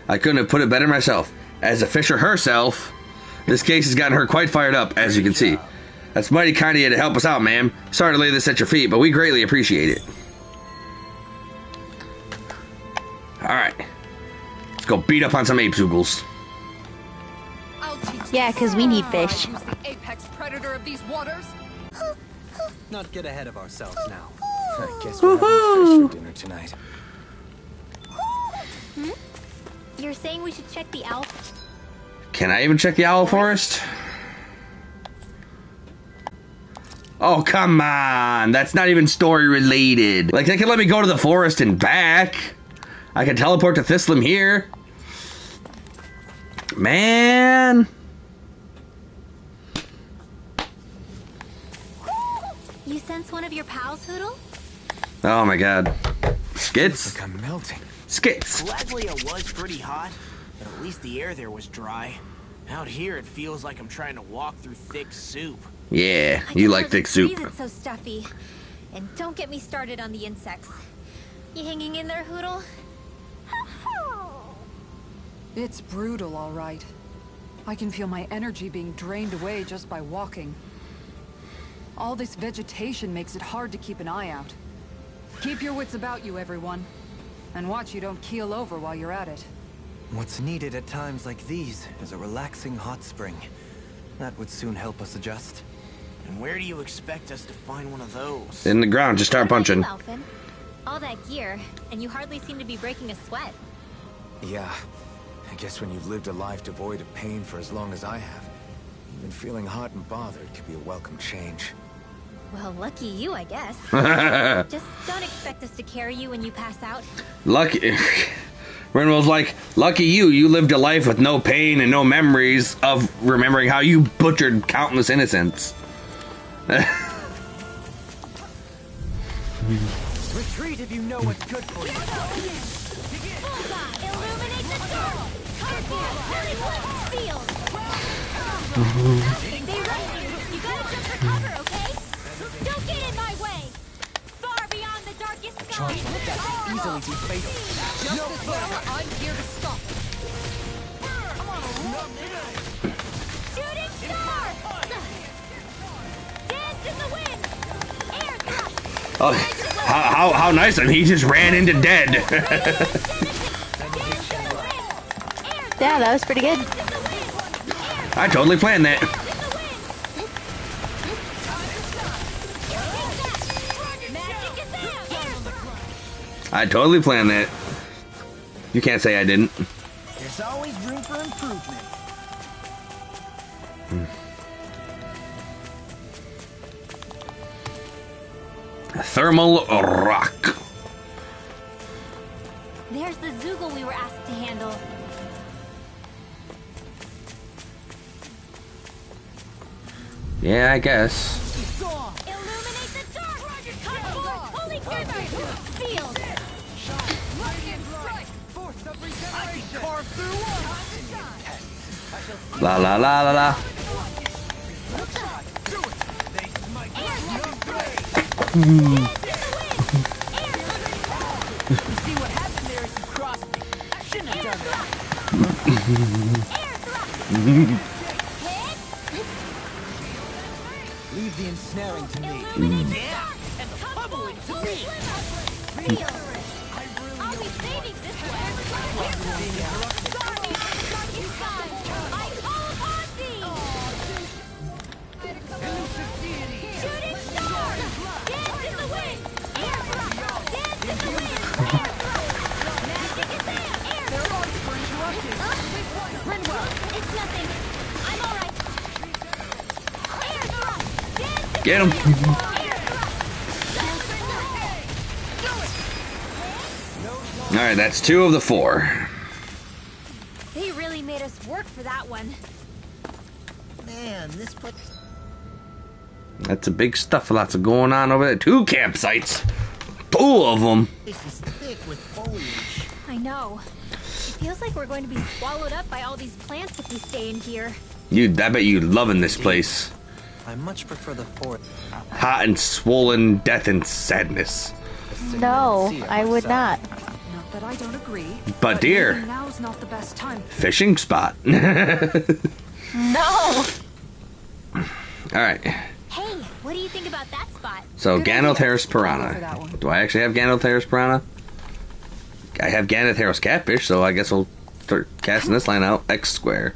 I couldn't have put it better myself. As a fisher herself, this case has gotten her quite fired up, as you can see. That's mighty kind of you to help us out, ma'am. Sorry to lay this at your feet, but we greatly appreciate it. Alright. Let's go beat up on some ape Zoogles. Yeah, because we need fish. Who's the apex predator of these waters? Not get ahead of ourselves now. I guess we're having fish for dinner tonight. You're saying we should check the owl? Can I even check the owl forest? Oh, come on. That's not even story related. Like, they can let me go to the forest and back. I can teleport to Thistlum here. Man. You sense one of your pals, Hoodle? Oh my god. Skits? Like I'm melting. Skits. Laglia was pretty hot, but at least the air there was dry. Out here, it feels like I'm trying to walk through thick soup. Yeah, I you can like hardly thick soup. breathe, it's so stuffy. And don't get me started on the insects. You hanging in there, Hoodle? It's brutal, all right. I can feel my energy being drained away just by walking. All this vegetation makes it hard to keep an eye out. Keep your wits about you, everyone. And watch you don't keel over while you're at it. What's needed at times like these is a relaxing hot spring. That would soon help us adjust. And where do you expect us to find one of those? In the ground, just start punching. What about you, Alphen? All that gear, and you hardly seem to be breaking a sweat. Yeah. I guess when you've lived a life devoid of pain for as long as I have, even feeling hot and bothered could be a welcome change. Well, lucky you, I guess. Just don't expect us to carry you when you pass out. Lucky. Rinwell's like, lucky you. You lived a life with no pain and no memories of remembering how you butchered countless innocents. Retreat if you know what's good for you. Bullseye! Illuminate the dark! Cardboard! Hollywood! Sealed! They rush you! You gotta jump for cover, okay? Don't get in my way! Far beyond the darkest sky! Charge like that can easily be fatal. Just as well, I'm here to stop it. Shooting star! Dance in the wind! Air thrust! Oh, how nice of him. He just ran into dead. Dance in the wind! Air Yeah, that was pretty good. thrust in the wind! Air I totally planned that. in the wind! Magic is out! Air thrust! I totally planned that. You can't say I didn't. There's always room for improvement. Thermal rock. There's the Zoogle we were asked to handle. Yeah, I guess. Illuminate the dark! Cardboard! Holy Grimmer! Sealed! Carve through one. La la la la la. See what happened there as you crossed me. I shouldn't have done that. Leave the ensnaring to me. Yeah, and the pummeling to me. I'll be saving this one. Starry, darkest sky, I call upon thee! Shooting star! Dance in the wind! Air thrust! Dance in the wind! Air thrust! Magic is there! Air thrust! It's nothing. I'm alright. Air thrust! Dance in Get him. the wind! Air thrust! All right, that's 2 of the 4. They really made us work for that one. Man, this place. That's a big stuff. Lots of going on over there. 2 campsites. 2 of them. This is thick with foliage. I know. It feels like we're going to be swallowed up by all these plants if we stay in here. I bet you loving this place. I much prefer the forest. Hot and swollen death and sadness. No, I would not. Not that I don't agree. But dear. maybe now's not the best time. Fishing spot. All No. right. Hey, what do you think about that spot? So Good Ganotheris idea. I'll go for that piranha. one. Do I actually have Ganotheris piranha? I have Ganotheris catfish, so I guess we'll start casting this line out. X square.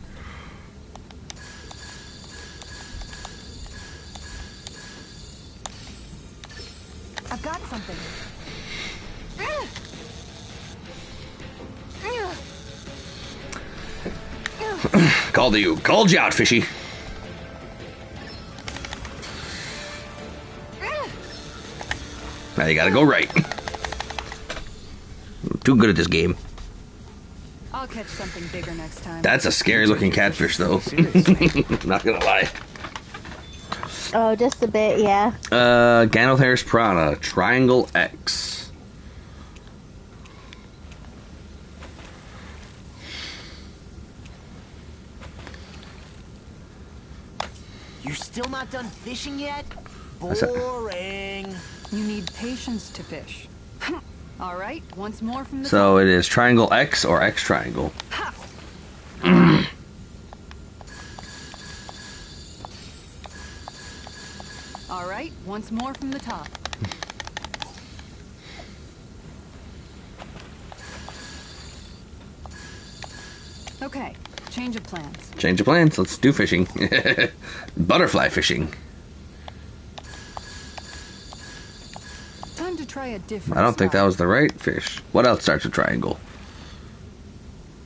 I've got something. Called you. Called you out, fishy. Now you gotta go right. I'm too good at this game. I'll catch something bigger next time. That's a scary looking catfish, though. Not gonna lie. Oh, just a bit, yeah. Ganotheris piranha, Triangle X. You're still not done fishing yet? That's a- Boring. You need patience to fish. All right, once more from the So it is Triangle X or X Triangle. Ha! All right, once more from the top. Okay, change of plans. Change of plans. Let's do fishing. Butterfly fishing. Time to try a different I don't think that style. was the right fish. What else starts with triangle?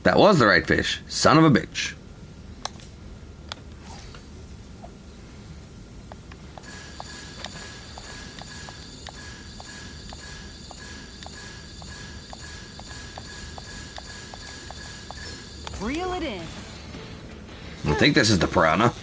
That was the right fish. Son of a bitch. Reel it in. I think this is the piranha.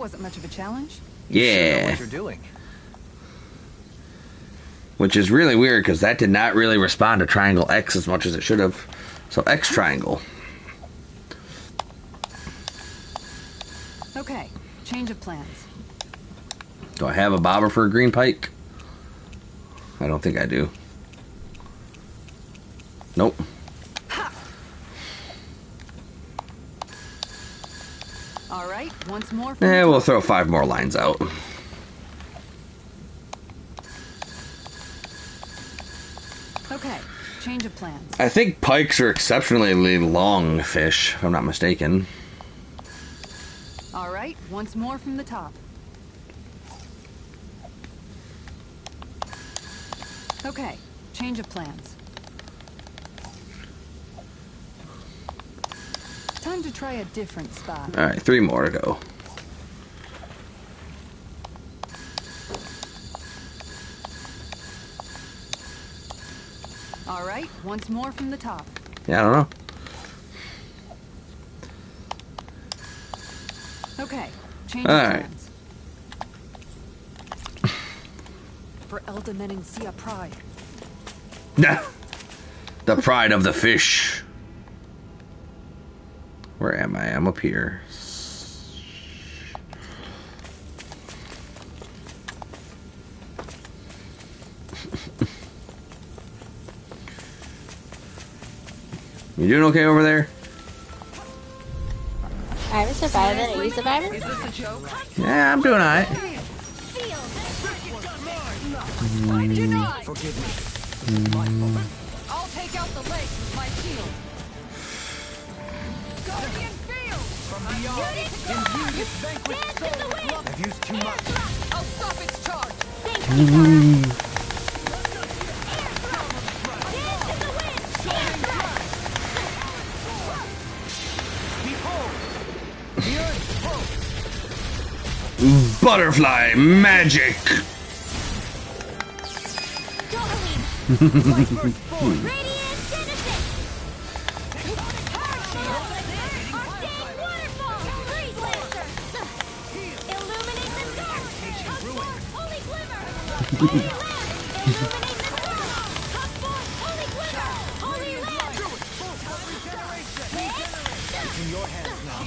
wasn't much of a challenge. You sure know Yeah. what you're doing. Which is really weird because that did not really respond to triangle X as much as it should have. So X triangle. Okay, change of plans. Do I have a bobber for a green pike? I don't think I do. Nope. All right, once more. From Eh, the we'll top. throw 5 more lines out. Okay, change of plans. I think pikes are exceptionally long fish, if I'm not mistaken. All right, once more from the top. Okay, change of plans. Time to try a different spot. Alright, 3 more to go. All right, once more from the top. Yeah, I don't know. Okay, change All of right. plans. For Elda Pride. The pride of the fish. Where am I? I'm up here. You doing okay over there? I'm a survivor. Are you surviving? Is this a joke? Yeah, I'm doing alright. Forgive me. I'll take out the legs with my shield. Guardian field! From beyond, imbue its vanquished soul with love. I've used too much. I'll stop its charge. Behold, the earth's hope. Butterfly magic! Radiant citizen! Arcane waterfall! Freeze lancer! Illuminate the dark! Hug forth, holy glimmer! Holy lamp! Illuminate the dark! Hug forth, holy glimmer! Holy lamp! It's in your hands now.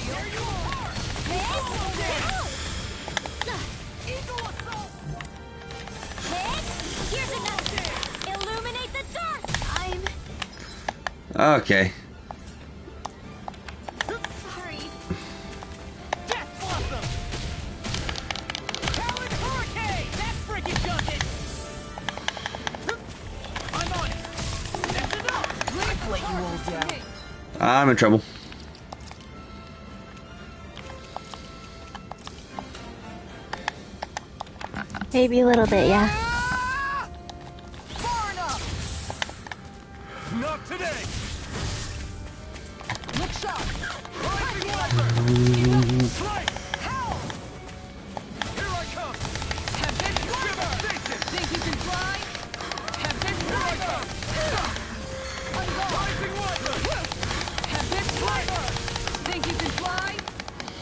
Here's another! Illuminate the dark! I'm Okay. sorry. Death Blossom! Talon Hurricane! That freaking does it! I'm on it! That's enough! Let you all down. I'm in trouble. Maybe a little bit, yeah. Far enough! Not today. Look sharp! Rising Weather! Slice. How? Here I come. Have this Shiver. Weather! Station. Think you can fly? Have this Weather! Rising weather. Have this Weather! Think you can fly?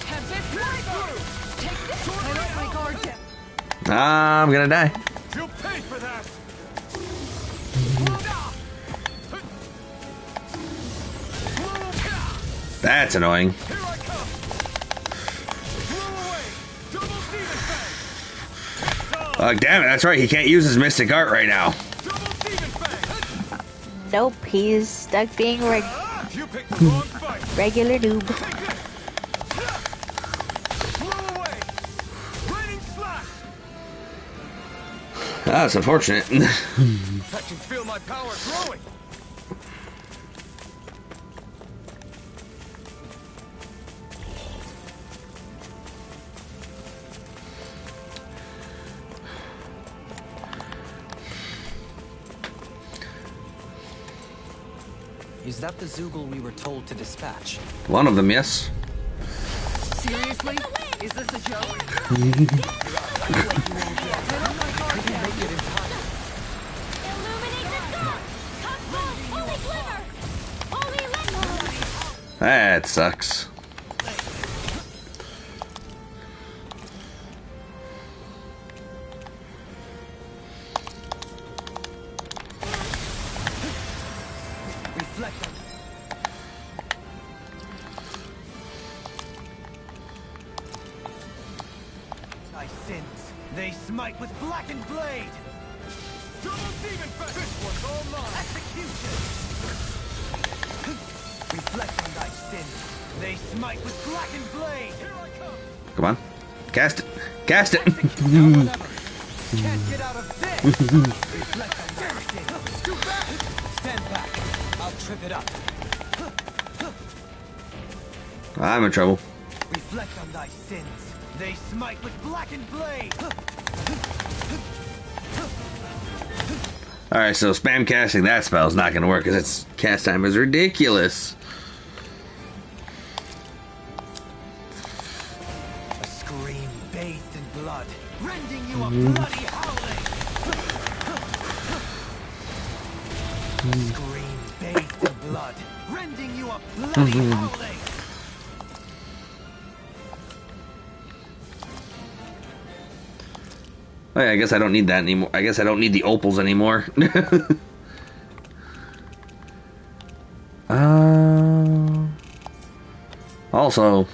Have this Weather! Take this! I let my guard down. I'm gonna die. You'll pay for that. That's annoying. Here I come. Blow away. Double Demon Fang. Oh, damn it, that's right, he can't use his mystic art right now. Double Demon Fang. Nope, he's stuck being You picked the wrong fight. regular noob. Take this. Blow away. Raining slash. That's unfortunate. I can feel my power growing. Is that the Zoogle we were told to dispatch? One of them, yes. Seriously? Is this a joke? Illuminate the dark! Hug forth, holy glimmer! Holy lamp! That sucks. Reflect on thy sins. They smite with blackened blade. Double demon fest. This one's all mine. Execution. Reflect on thy sins. They smite with blackened blade. Here I come. Come on. Cast it. Cast it. Can't get out of this. Reflect on thy sins. Too back. Stand back. I'll trip it up. I'm in trouble. Reflect on thy sins. They smite with blackened blade. Alright, so spam casting that spell is not going to work because its cast time is ridiculous. A scream bathed in blood, rending you a bloody howling. A scream bathed in blood, rending you a bloody howling. Oh, yeah, I guess I don't need that anymore. I guess I don't need the opals anymore. Also,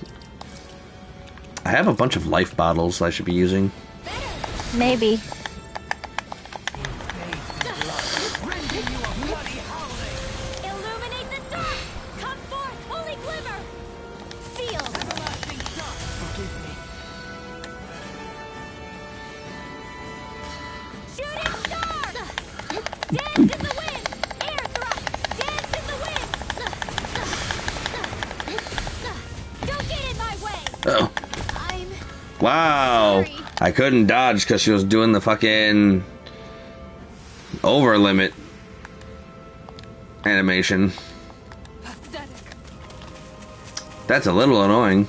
I have a bunch of life bottles I should be using. Maybe. Rending you a bloody howling. Illuminate the dark! Come forth, holy glimmer! Sealed! Everlasting dark, forgive me. Shooting star! Dance in the wind! Air thrust! Dance in the wind! Don't get in my way! Oh. I'm Wow. sorry. I couldn't dodge because she was doing the fucking over limit animation. Pathetic. That's a little annoying.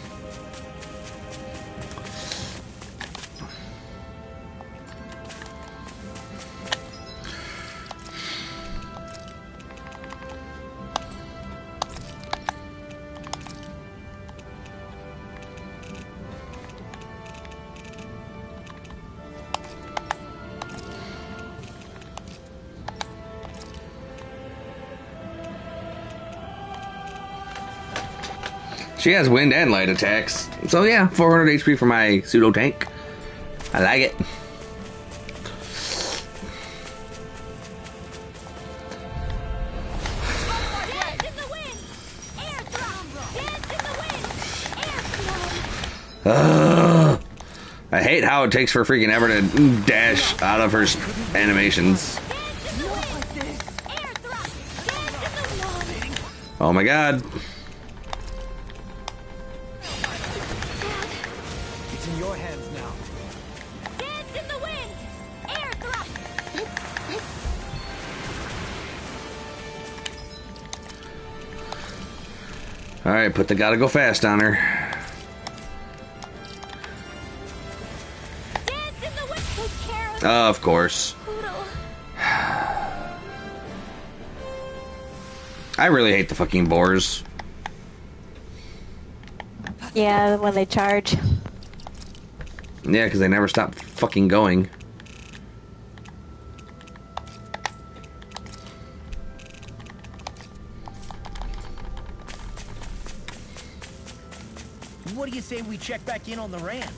She has wind and light attacks. So yeah, 400 HP for my pseudo tank. I like it. Dance in the wind! Air thrust! Dance in the wind! Air flow! I hate how it takes for freaking ever to dash out of her animations. Dance in the wind! Air thrust! Dance in the wind! Oh my god. It's in your hands now. Dance in the wind! Air thrust! Alright, put the gotta go fast on her. Dance in the wind! Take care of Of course. Poodle. I really hate the fucking boars. Yeah, when they charge. Yeah, because they never stop fucking going. What do you say we check back in on the ramp?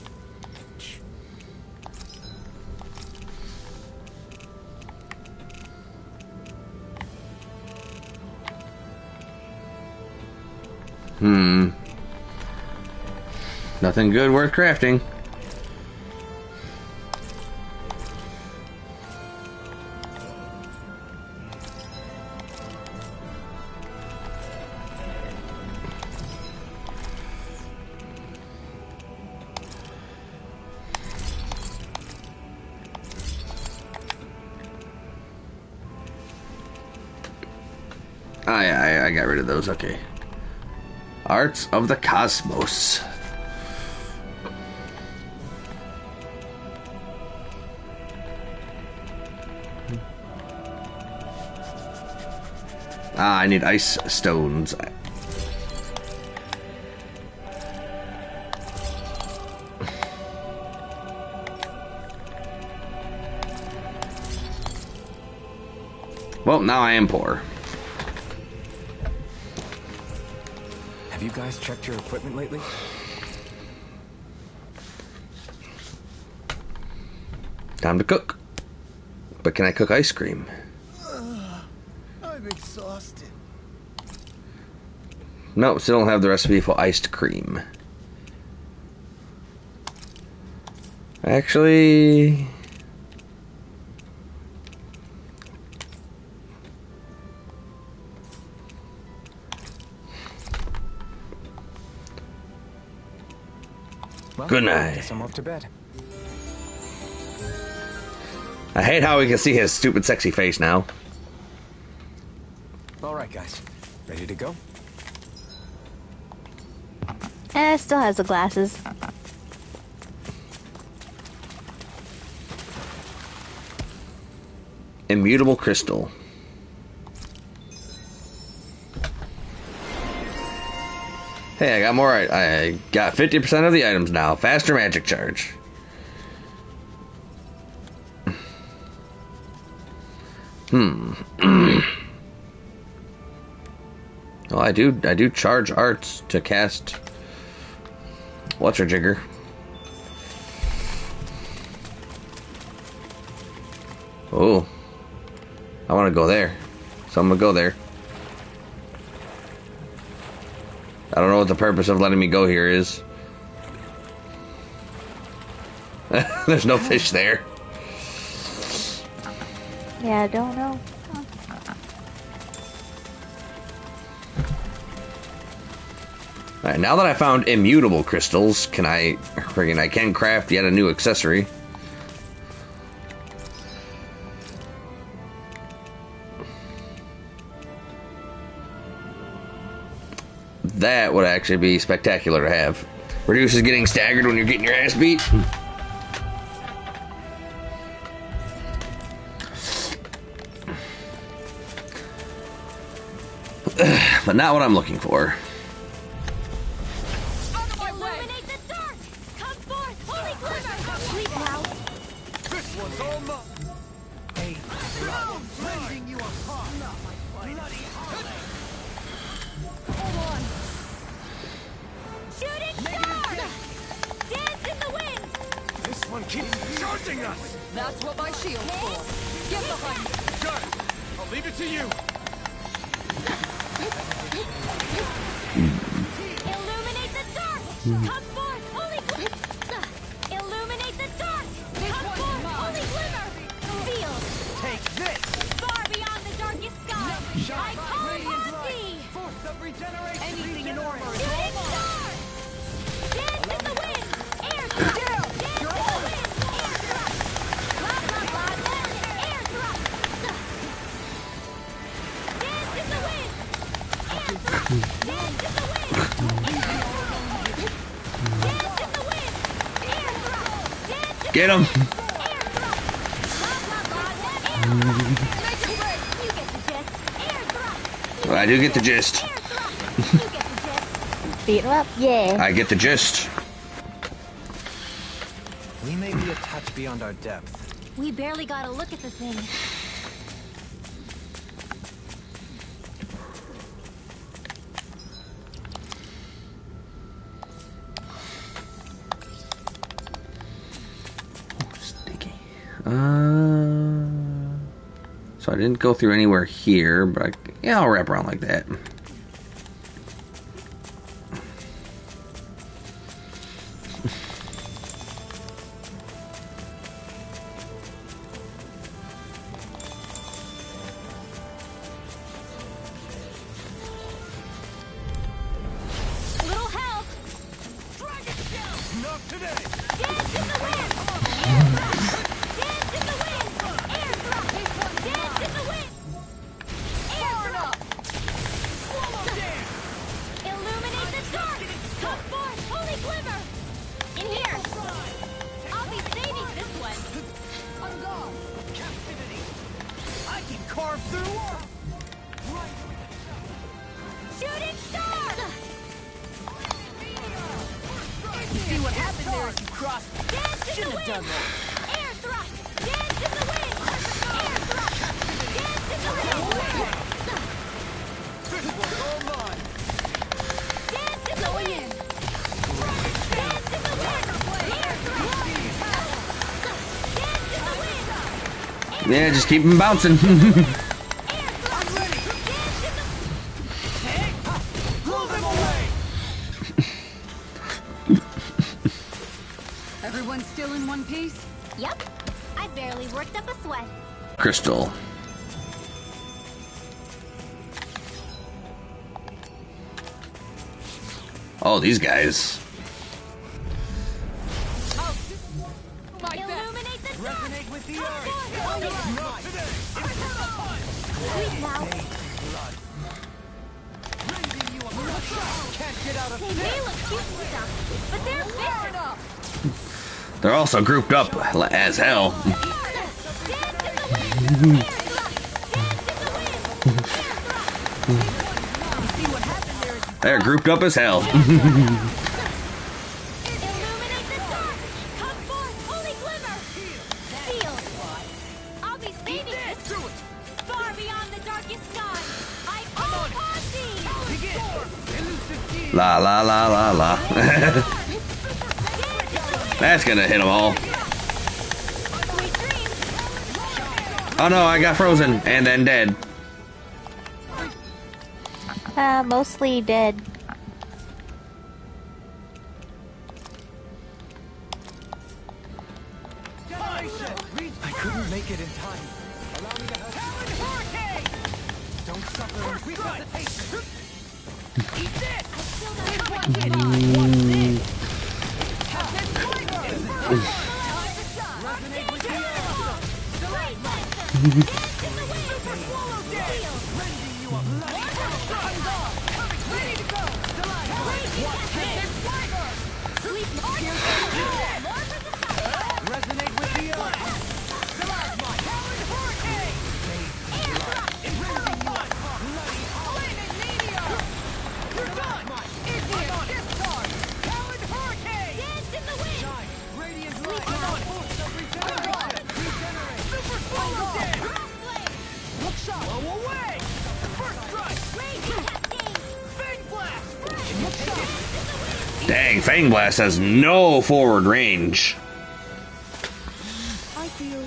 Nothing good worth crafting. Ah, yeah, I got rid of those. Okay. Arts of the Cosmos. Ah, I need ice stones. Well, now I am poor. you guys checked your equipment lately? Time to cook. But can I cook ice cream? I'm exhausted. No, still don't have the recipe for iced cream. Actually... Well, Good night. Guess I'm off to bed. I hate how we can see his stupid sexy face now. All right, guys. Ready to go? Still has the glasses. Immutable crystal. Hey, I got more. I got 50% of the items now. Faster magic charge. Well, I do charge arts to cast what's her jigger. Oh, I want to go there, so I'm gonna go there. I don't know what the purpose of letting me go here is. There's no fish there. Yeah, I don't know. Alright, now that I found immutable crystals, I can craft yet a new accessory. That would actually be spectacular to have. Reduces getting staggered when you're getting your ass beat. But not what I'm looking for. Illuminate the dark! Come forth, holy glimmer! Sleep now! This one's all mine. Hey, I'm rending you apart. Not my bloody holiday. Hold on! Shooting star! Dance in the wind! This one keeps charging us! That's what my shield's for. Get behind me. Got it. I'll leave it to you. Illuminate the dark! Come forth, holy glimmer! Illuminate the dark! Come forth, holy glimmer! Feel! Take this. Far beyond the darkest sky! I call upon thee! Force of regeneration. Anything in armor is Shooting star! Dance in the wind! Air thrust! Dance in the wind! Air thrust! Blah, blah, blah, air thrust! Dance in the wind! Air thrust! Dance in the wind! Dance in the wind! Air thrust! Dance in Get him! air thrust! Blah, blah, blah, air thrust! Make it break! You get the gist! Air thrust! I do get the gist. Air thrust! You get the gist! Beat him up? Yeah. I get the gist. We may be a touch beyond our depth. We barely got a look at the thing. Sticky. So I didn't go through anywhere here, but yeah, I'll wrap around like that. Little help! Dragon down. Not today. Dance in the wind! Air thrust! Dance in the wind! Air thrust! Dance in the wind! Air thrust! Swallow dance. Illuminate the dark! Come forth, holy glimmer! In here! I'll be saving this one! On guard! Captivity. I can carve through. Shooting star! You see what happened there as you crossed? Dance in Shouldn't the have done wind! that. Air thrust! Dance in the wind! Air thrust! Dance in the wind! This one's all mine. Dance Yeah, just keep him bouncing. Everyone still in one piece? Yep. I barely worked up a sweat. Crystal. Oh, these guys. Illuminate the dark! Resonate with the earth. Not today. Sweet now. Can't get out of They may look cute and stuff, but they're bigger. They're also grouped up as hell. They're grouped up as hell. Illuminate the dark! Come forth, holy glimmer! Sealed. I'll be saving this far beyond the darkest sky. I call upon thee! La la la la la. That's gonna hit them all. Sweet dreams! Oh no, I got frozen and then dead. Mostly dead. I couldn't make it in time. Allow me to help you. Don't suffer. Resuscitation. Eat this! Resonate with the earth! Resonate with the earth! Dang, Fang Blast has no forward range. I feel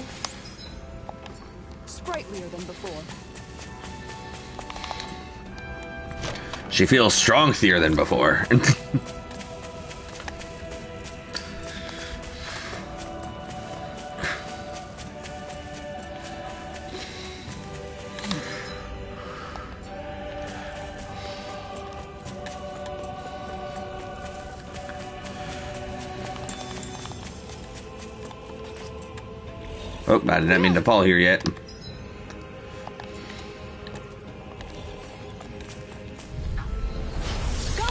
sprightlier than before. She feels strong-thier than before. Oh, I didn't mean to Paul here yet. Go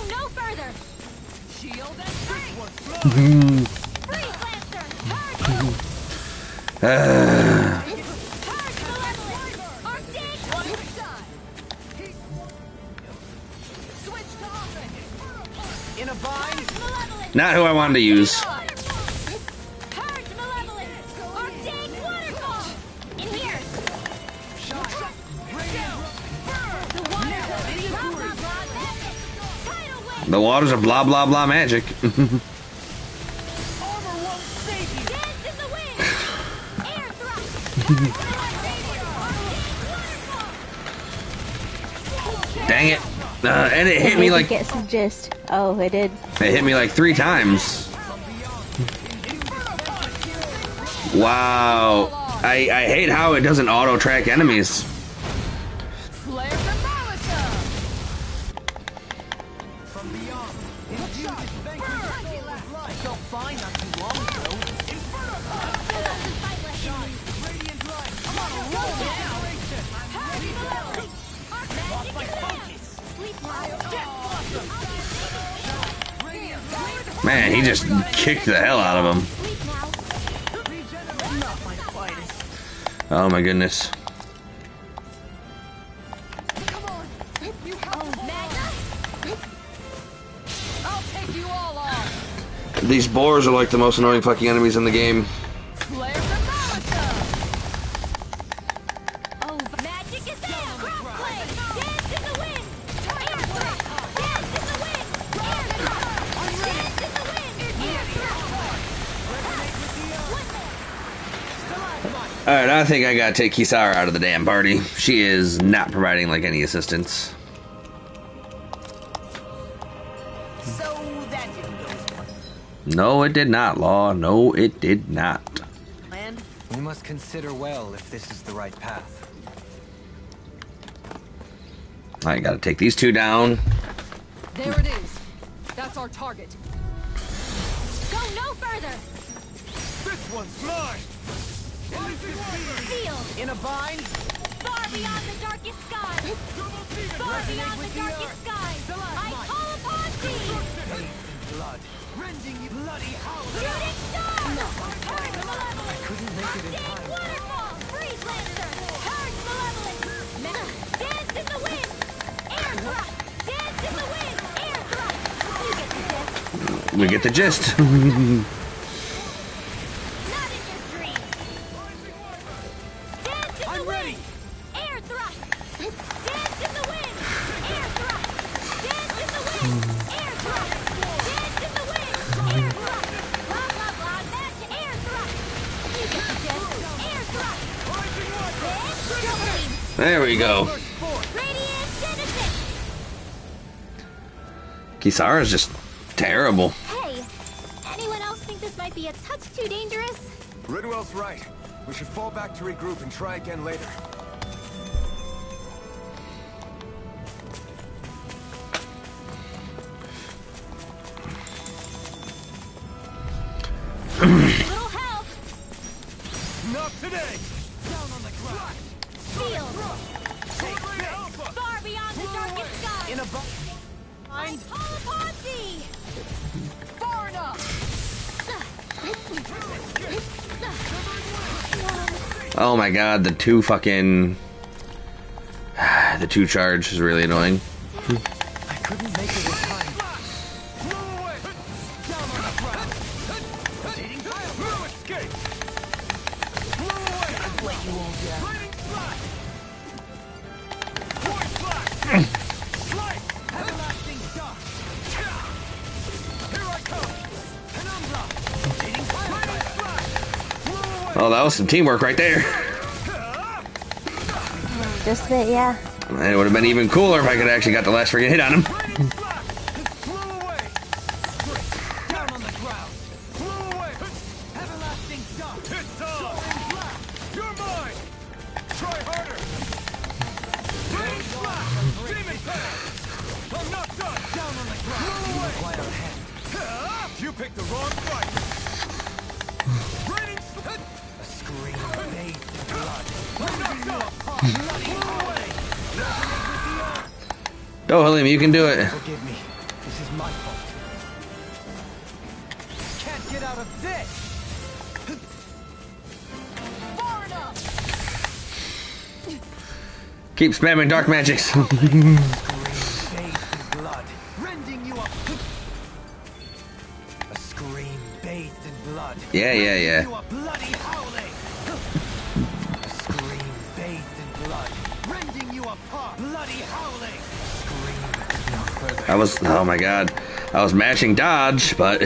no further! Shield and free! Freeze Lancer! Purge Malevolence! Arctic! Switch to offense! In a bind! Malevolence! Not who I wanted to use. Purge Malevolence! Arctic Waterfall! In here! The water! Blah, blah, blah, magic! Tidal wave! The waters of blah blah blah magic. Armor won't save you! Dance in the wind! Air thrust! Dang it. And it hit me like Get some gist. Oh, it did. it hit me like 3 times. Wow. I hate how it doesn't auto track enemies. Flare the Molotov! From beyond! Infused with vanquish soul of light! I felt fine not too long ago! Inferno! Radiant light! I'm on a roll now! Lost my focus! Death blossom! Radiant light! Man, he just kicked the hell out of him. Not my finest! Oh my goodness. I'll take you all on! These boars are like the most annoying fucking enemies in the game. Flare the Molotov! Oh, magic is there! Crossplay! Dance in the wind! Air thrust! Dance in the wind! Air thrust! Dance in the wind! Air thrust! Resonate with the earth! One more! Stalagmite! Alright, I think I gotta take Kisara out of the damn party. She is not providing like any assistance. So that didn't go as planned. No, it did not, Law. No, it did not. Land? We must consider well if this is the right path. I gotta take these two down. There it is. That's our target. Go no further! This one's mine! Seal! In a bind? Far beyond the darkest skies! Far beyond the darkest skies! I call upon thee! Blood. Rending you bloody howl. Shooting star! Purge malevolence! Couldn't make it in Sting time. waterfall! Freeze lancer! Purge malevolence! Dance in the wind! Air thrust! Dance in the wind! Air thrust! You get the gist. We get the gist. Not in your dreams! Dance in the wind! Air thrust! Dance in the wind! Air thrust! Dance in the wind! Air thrust! Dance in the wind! Air thrust! Blah blah blah! Match air thrust! You get the gist! Air thrust! Then double There we go. Radiant Genesis! Kisara's just terrible. Hey, anyone else think this might be a touch too dangerous? Ridwell's right. We should fall back to regroup and try again later. Little help! Not today! Down on the ground. Seal! Far beyond the darkest sky! In a I bind? call upon thee! Far enough! Oh my god, the two fucking... The two charge is really annoying. I couldn't make it in time. Blow away! Down on the ground! Rotating fire! No escape! Blow away! Let you all down. Lightning slash! Point slash! Slice! Everlasting shock. Here I come! Penumbra! Rotating fire! Lightning slash! Blow away! Oh, that was some teamwork right there. Just a bit, yeah. And it would have been even cooler if I could actually got the last friggin' hit on him. Lightning slash! Blow away! Down on the ground. Blow away! Everlasting shock. It's on! You're mine! Try harder! Lightning slash! Demon tail! I'm not done! Down on the ground. Blow away! Quite our hand. You picked the wrong fight! Raining slash! A scream bathed in blood. I'm not done! Go, Halim, you can do it. Forgive me. This is my fault. Can't get out of this. Far enough. Keep spamming dark magics. Scream bathed in blood. Rending you up. A scream bathed in blood. Yeah. You are bloody howling. A scream bathed in blood. Rending you apart. Bloody howling. Scream no further. I was, oh my god. I was mashing dodge, but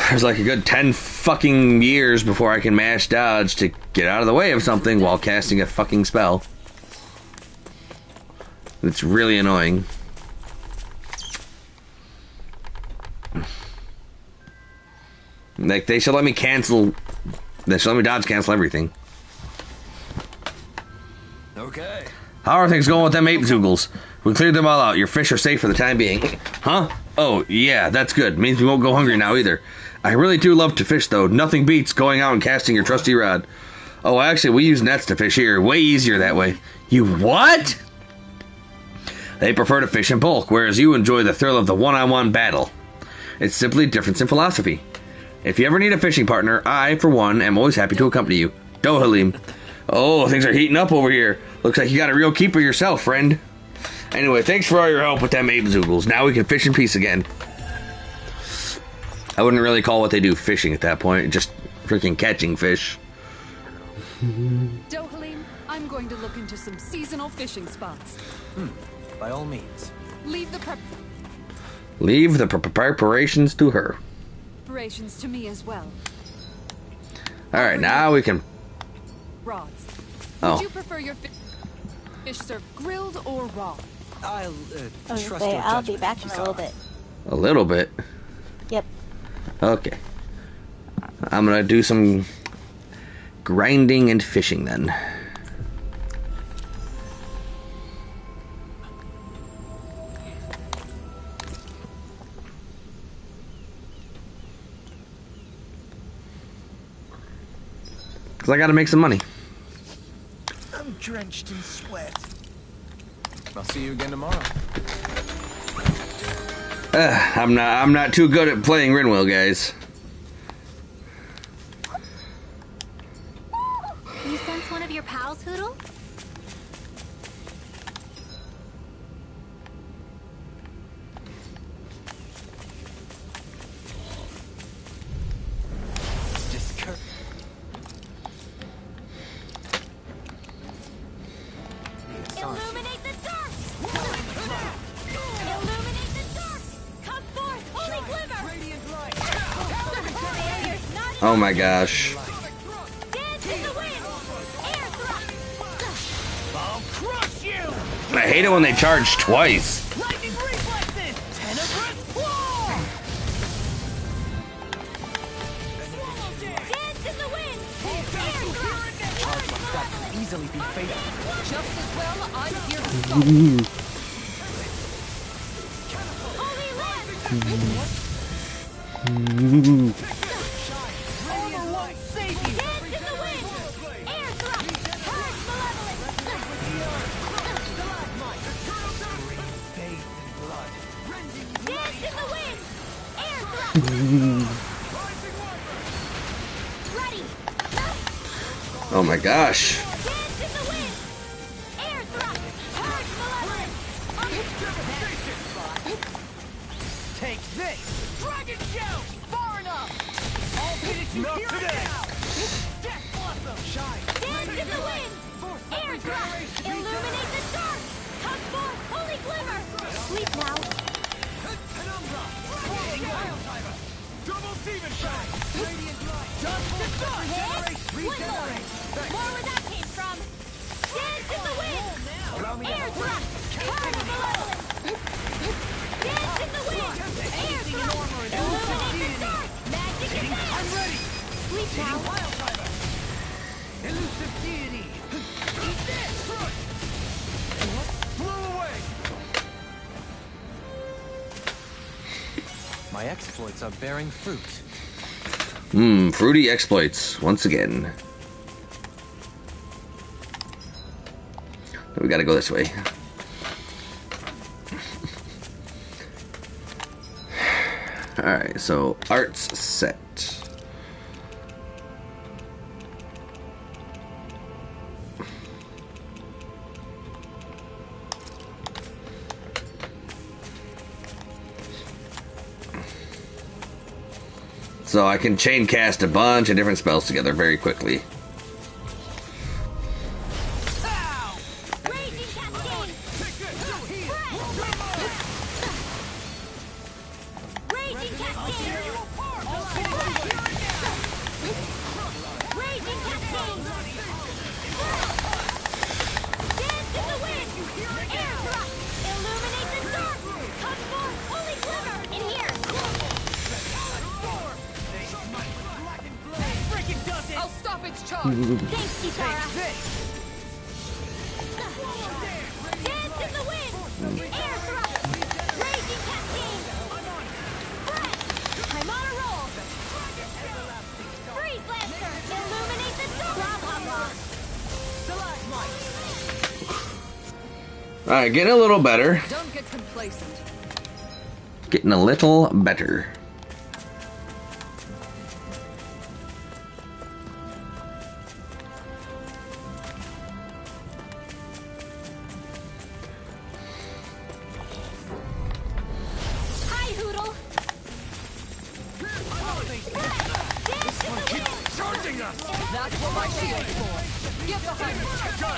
there's like a good 10 fucking years before I can mash dodge to get out of the way of something while casting a fucking spell. It's really annoying. Like, they should let me cancel, they should let me dodge cancel everything. Okay. How are things going with them ape zoogles? We cleared them all out. Your fish are safe for the time being. Huh? Oh, yeah, that's good. Means we won't go hungry now either. I really do love to fish, though. Nothing beats going out and casting your trusty rod. Oh, actually, we use nets to fish here. Way easier that way. You what? They prefer to fish in bulk, whereas you enjoy the thrill of the one-on-one battle. It's simply a difference in philosophy. If you ever need a fishing partner, I, for one, am always happy to accompany you. Do, Halim. Oh, things are heating up over here. Looks like you got a real keeper yourself, friend. Anyway, thanks for all your help with them ape zoogles. Now we can fish in peace again. I wouldn't really call what they do fishing at that point. Just freaking catching fish. Dohalim, I'm going to look into some seasonal fishing spots. By all means. Leave the Leave the preparations to her. preparations to me as well. All right, now we can. Rods. Oh. Would you prefer your fish served grilled or raw? I'll I was trust gonna say, your I'll be judgment, back in a little Kisara. bit. A little bit. Yep. Okay. I'm gonna do some grinding and fishing then. Cause I gotta make some money. I'm drenched in sweat. I'll see you again tomorrow. I'm not too good at playing Rinwell, guys. You sense one of your pals, Hoodle? Discour- Illuminate the dark! Illuminate the dark! Come forth, holy glimmer! Barrier's not Oh my gosh. dance in the wind! Air thrust! I'll crush you! I hate it when they charge twice. Lightning reflexes! Tenebrous claw! Swallow dance! Dance in the wind! Air thrust! Charge like that can easily be fatal. Just as well, I'm here to stop. Holy lance! Armor won't save you! Dance in the wind! Air thrust! Purge malevolence! Dance in the wind! Air thrust! Ready! Oh my gosh. Dance in the wind! Air thrust! Purge malevolence! Take this! Dragon shout! Far enough! I'll finish you here and now! Death blossom! Shine! Dance in the wind! Air thrust! Illuminate the dark! Come forth, holy glimmer! Sleep now! Double demon shine! Radiant light! Dust to dust! Hit! Regenerate! More where that came from! Dance in the wind! Air thrust! Purge malevolence! Dance in the wind! Air thrust! Illuminate the dark! Magic advance! I'm ready! Sleep now! Elusive deity! Eat this! Blow away! My exploits are bearing fruit. Fruity exploits once again. We gotta go this way. Alright, so arts set. So I can chain cast a bunch of different spells together very quickly. Raging cascade! Raging cascade! Raging cascade! Dance in the wind! Air thrust! Illuminate the dark! Come forth, holy glimmer! In here! Freaking does it! I'll stop its charge. Thanks, Kisara! This! Dance in the wind! Air thrust! Raging cascade! Breath! I'm on a roll! Freeze Lancer! Illuminate the dark! Blah, blah, blah! Alright, getting a little better. Don't get complacent. Getting a little better. Hi, Hoodle! Dance in the wind! Charging us! That's what my shield's for. Get behind me.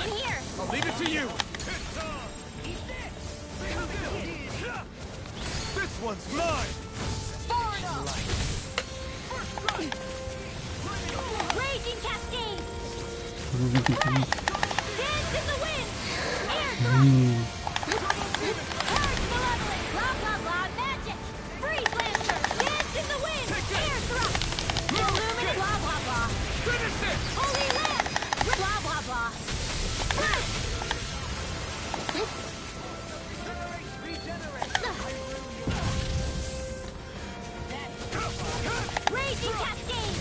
In here! I'll leave it to you! This one's mine! Raging Malevolent, blah blah blah, magic! Freeze Lancer! Dance in the wind! Air thrust! Illuminate, blah blah blah! Finish it! Holy lance! Blah blah blah! Raging Cascade!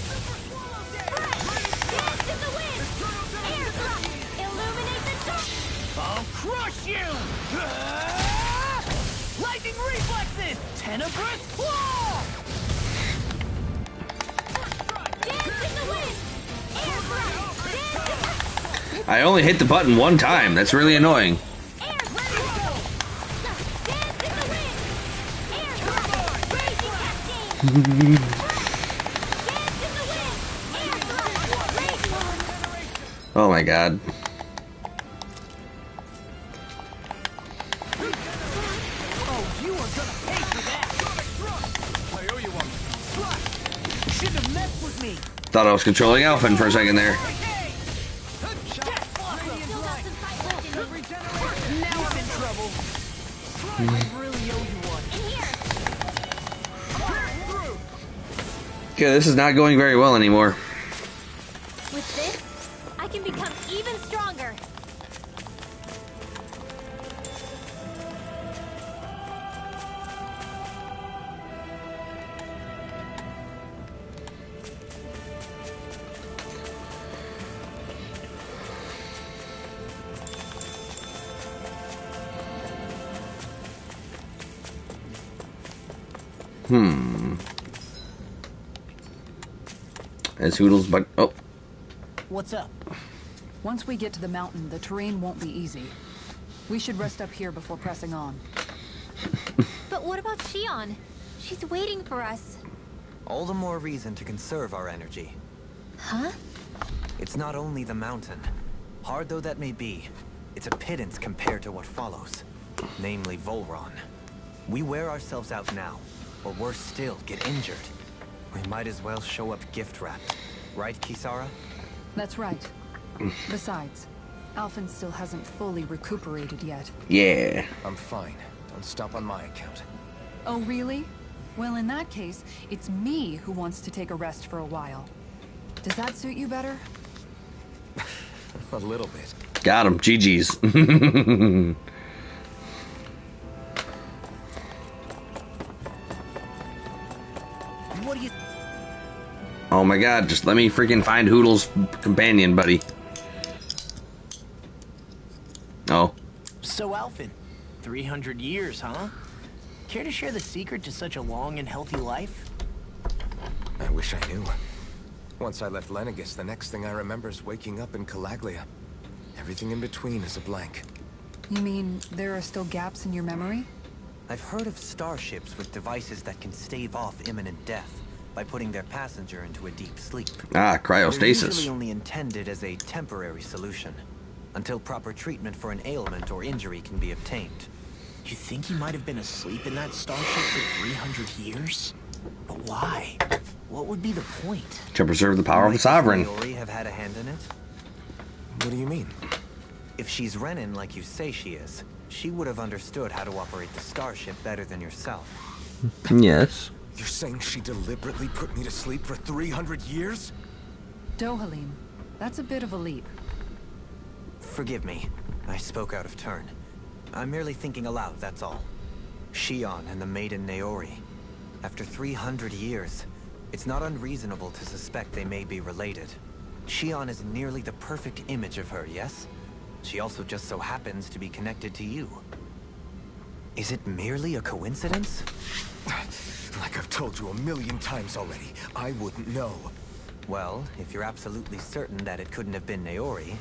Dance in the wind! Air thrust! Illuminate the dark! I'll crush you! Lightning reflexes! Tenebrous claw! Dance in the wind! Air thrust! Dance in I only hit the button one time. That's really annoying. the air thrust! Dance in the wind! Air thrust! Raging Cascade! Dance in the wind! Air thrust! Raging! Oh my god. Oh, you are gonna pay for that! I owe you one. Thrust! Shouldn't have messed with me! Thought I was controlling Alphen for a second there. Still got some fight left in me. Now I'm in trouble! I really owe you one. In here! Okay, this is not going very well anymore. With this, I can become even stronger. As Hoodles, but oh, What's up? Once we get to the mountain, the terrain won't be easy. We should rest up here before pressing on. But what about Shion? She's waiting for us. All the more reason to conserve our energy. Huh? It's not only the mountain. Hard though that may be, it's a pittance compared to what follows. Namely Volron. We wear ourselves out now, or worse still, get injured. We might as well show up gift-wrapped. Right, Kisara? That's right. Besides, Alphen still hasn't fully recuperated yet. yeah. I'm fine. Don't stop on my account. Oh, really? Well, in that case, it's me who wants to take a rest for a while. Does that suit you better? A little bit. Got him. GG's. What do you... Oh my god, just let me freaking find Hoodle's companion, buddy. Oh. So, Alphen, 300 years, huh? Care to share the secret to such a long and healthy life? I wish I knew. Once I left Lenegis, the next thing I remember is waking up in Calaglia. Everything in between is a blank. You mean there are still gaps in your memory? I've heard of starships with devices that can stave off imminent death by putting their passenger into a deep sleep. Ah, They're usually cryostasis. only intended as a temporary solution, until proper treatment for an ailment or injury can be obtained. You think he might have been asleep in that starship for 300 years? But why? What would be the point? To preserve the power of the Might sovereign. Naori have had a hand in it? What do you mean? If she's Renin like you say she is, she would have understood how to operate the starship better than yourself. Yes. You're saying she deliberately put me to sleep for 300 years? Dohalim, that's a bit of a leap. Forgive me. I spoke out of turn. I'm merely thinking aloud, that's all. Shion and the maiden Naori. After 300 years, it's not unreasonable to suspect they may be related. Shion is nearly the perfect image of her, yes? She also just so happens to be connected to you. Is it merely a coincidence? Like I've told you a million times already, I wouldn't know. Well, if you're absolutely certain that it couldn't have been Naori,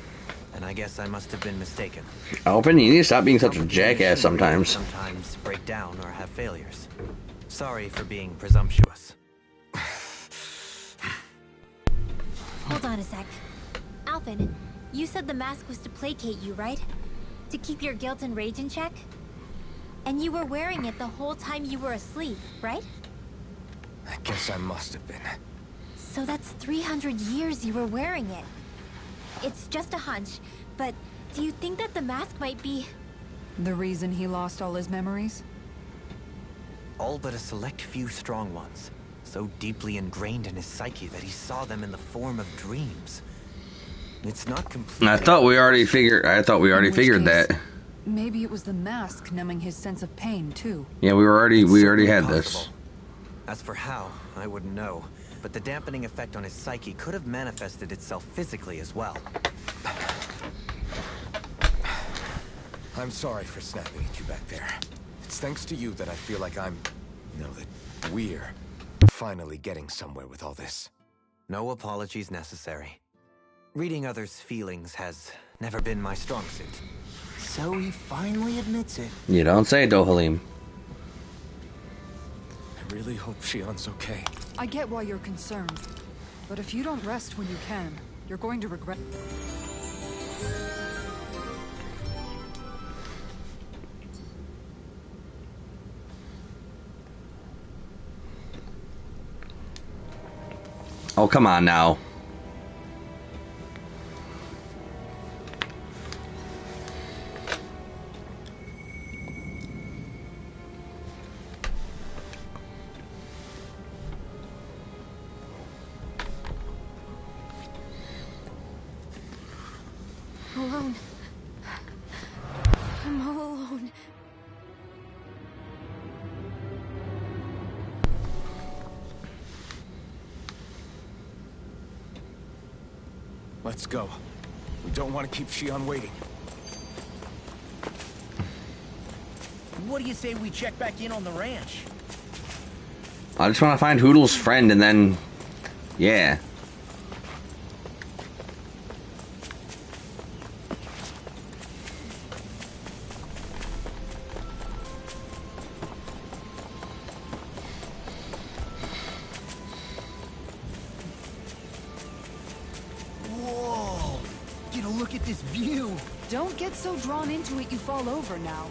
then I guess I must have been mistaken. Alphen, you need to stop being such a jackass sometimes. Sometimes break down or have failures. Sorry for being presumptuous. Hold on a sec. Alphen, you said the mask was to placate you, right? To keep your guilt and rage in check? And you were wearing it the whole time you were asleep, right? I guess I must have been. So that's 300 years you were wearing it. It's just a hunch, but do you think that the mask might be The reason he lost all his memories? All but a select few strong ones, so deeply ingrained in his psyche that he saw them in the form of dreams. It's not complete. I thought we already figured. In which Figured case, that. Maybe it was the mask numbing his sense of pain too. Yeah, we already Certainly had possible. this. As for how, I wouldn't know. But the dampening effect on his psyche could have manifested itself physically as well. I'm sorry for snapping at you back there. It's thanks to you that I feel like that we're finally getting somewhere with all this. No apologies necessary. Reading others' feelings has never been my strong suit. So he finally admits it. You don't say, Dohalim. I really hope Shion's okay. I get why you're concerned, but if you don't rest when you can, you're going to regret. Oh, come on now. Alone. I'm all alone. Let's go. We don't want to keep Shion waiting. What do you say we check back in on the ranch? I just want to find Hoodle's friend and then, yeah. Whoa! Get a look at this view! Don't get so drawn into it you fall over now.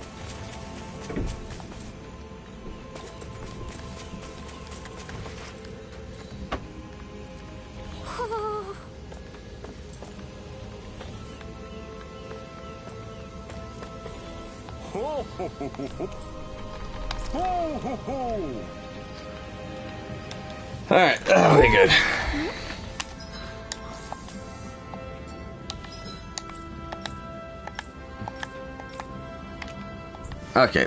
Alright, that'll be good. Okay.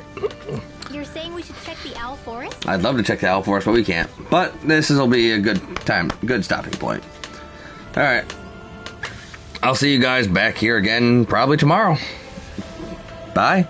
You're saying we should check the Owl Forest? I'd love to check the Owl Forest, but we can't. But this will be a good stopping point. Alright. I'll see you guys back here again probably tomorrow. Bye.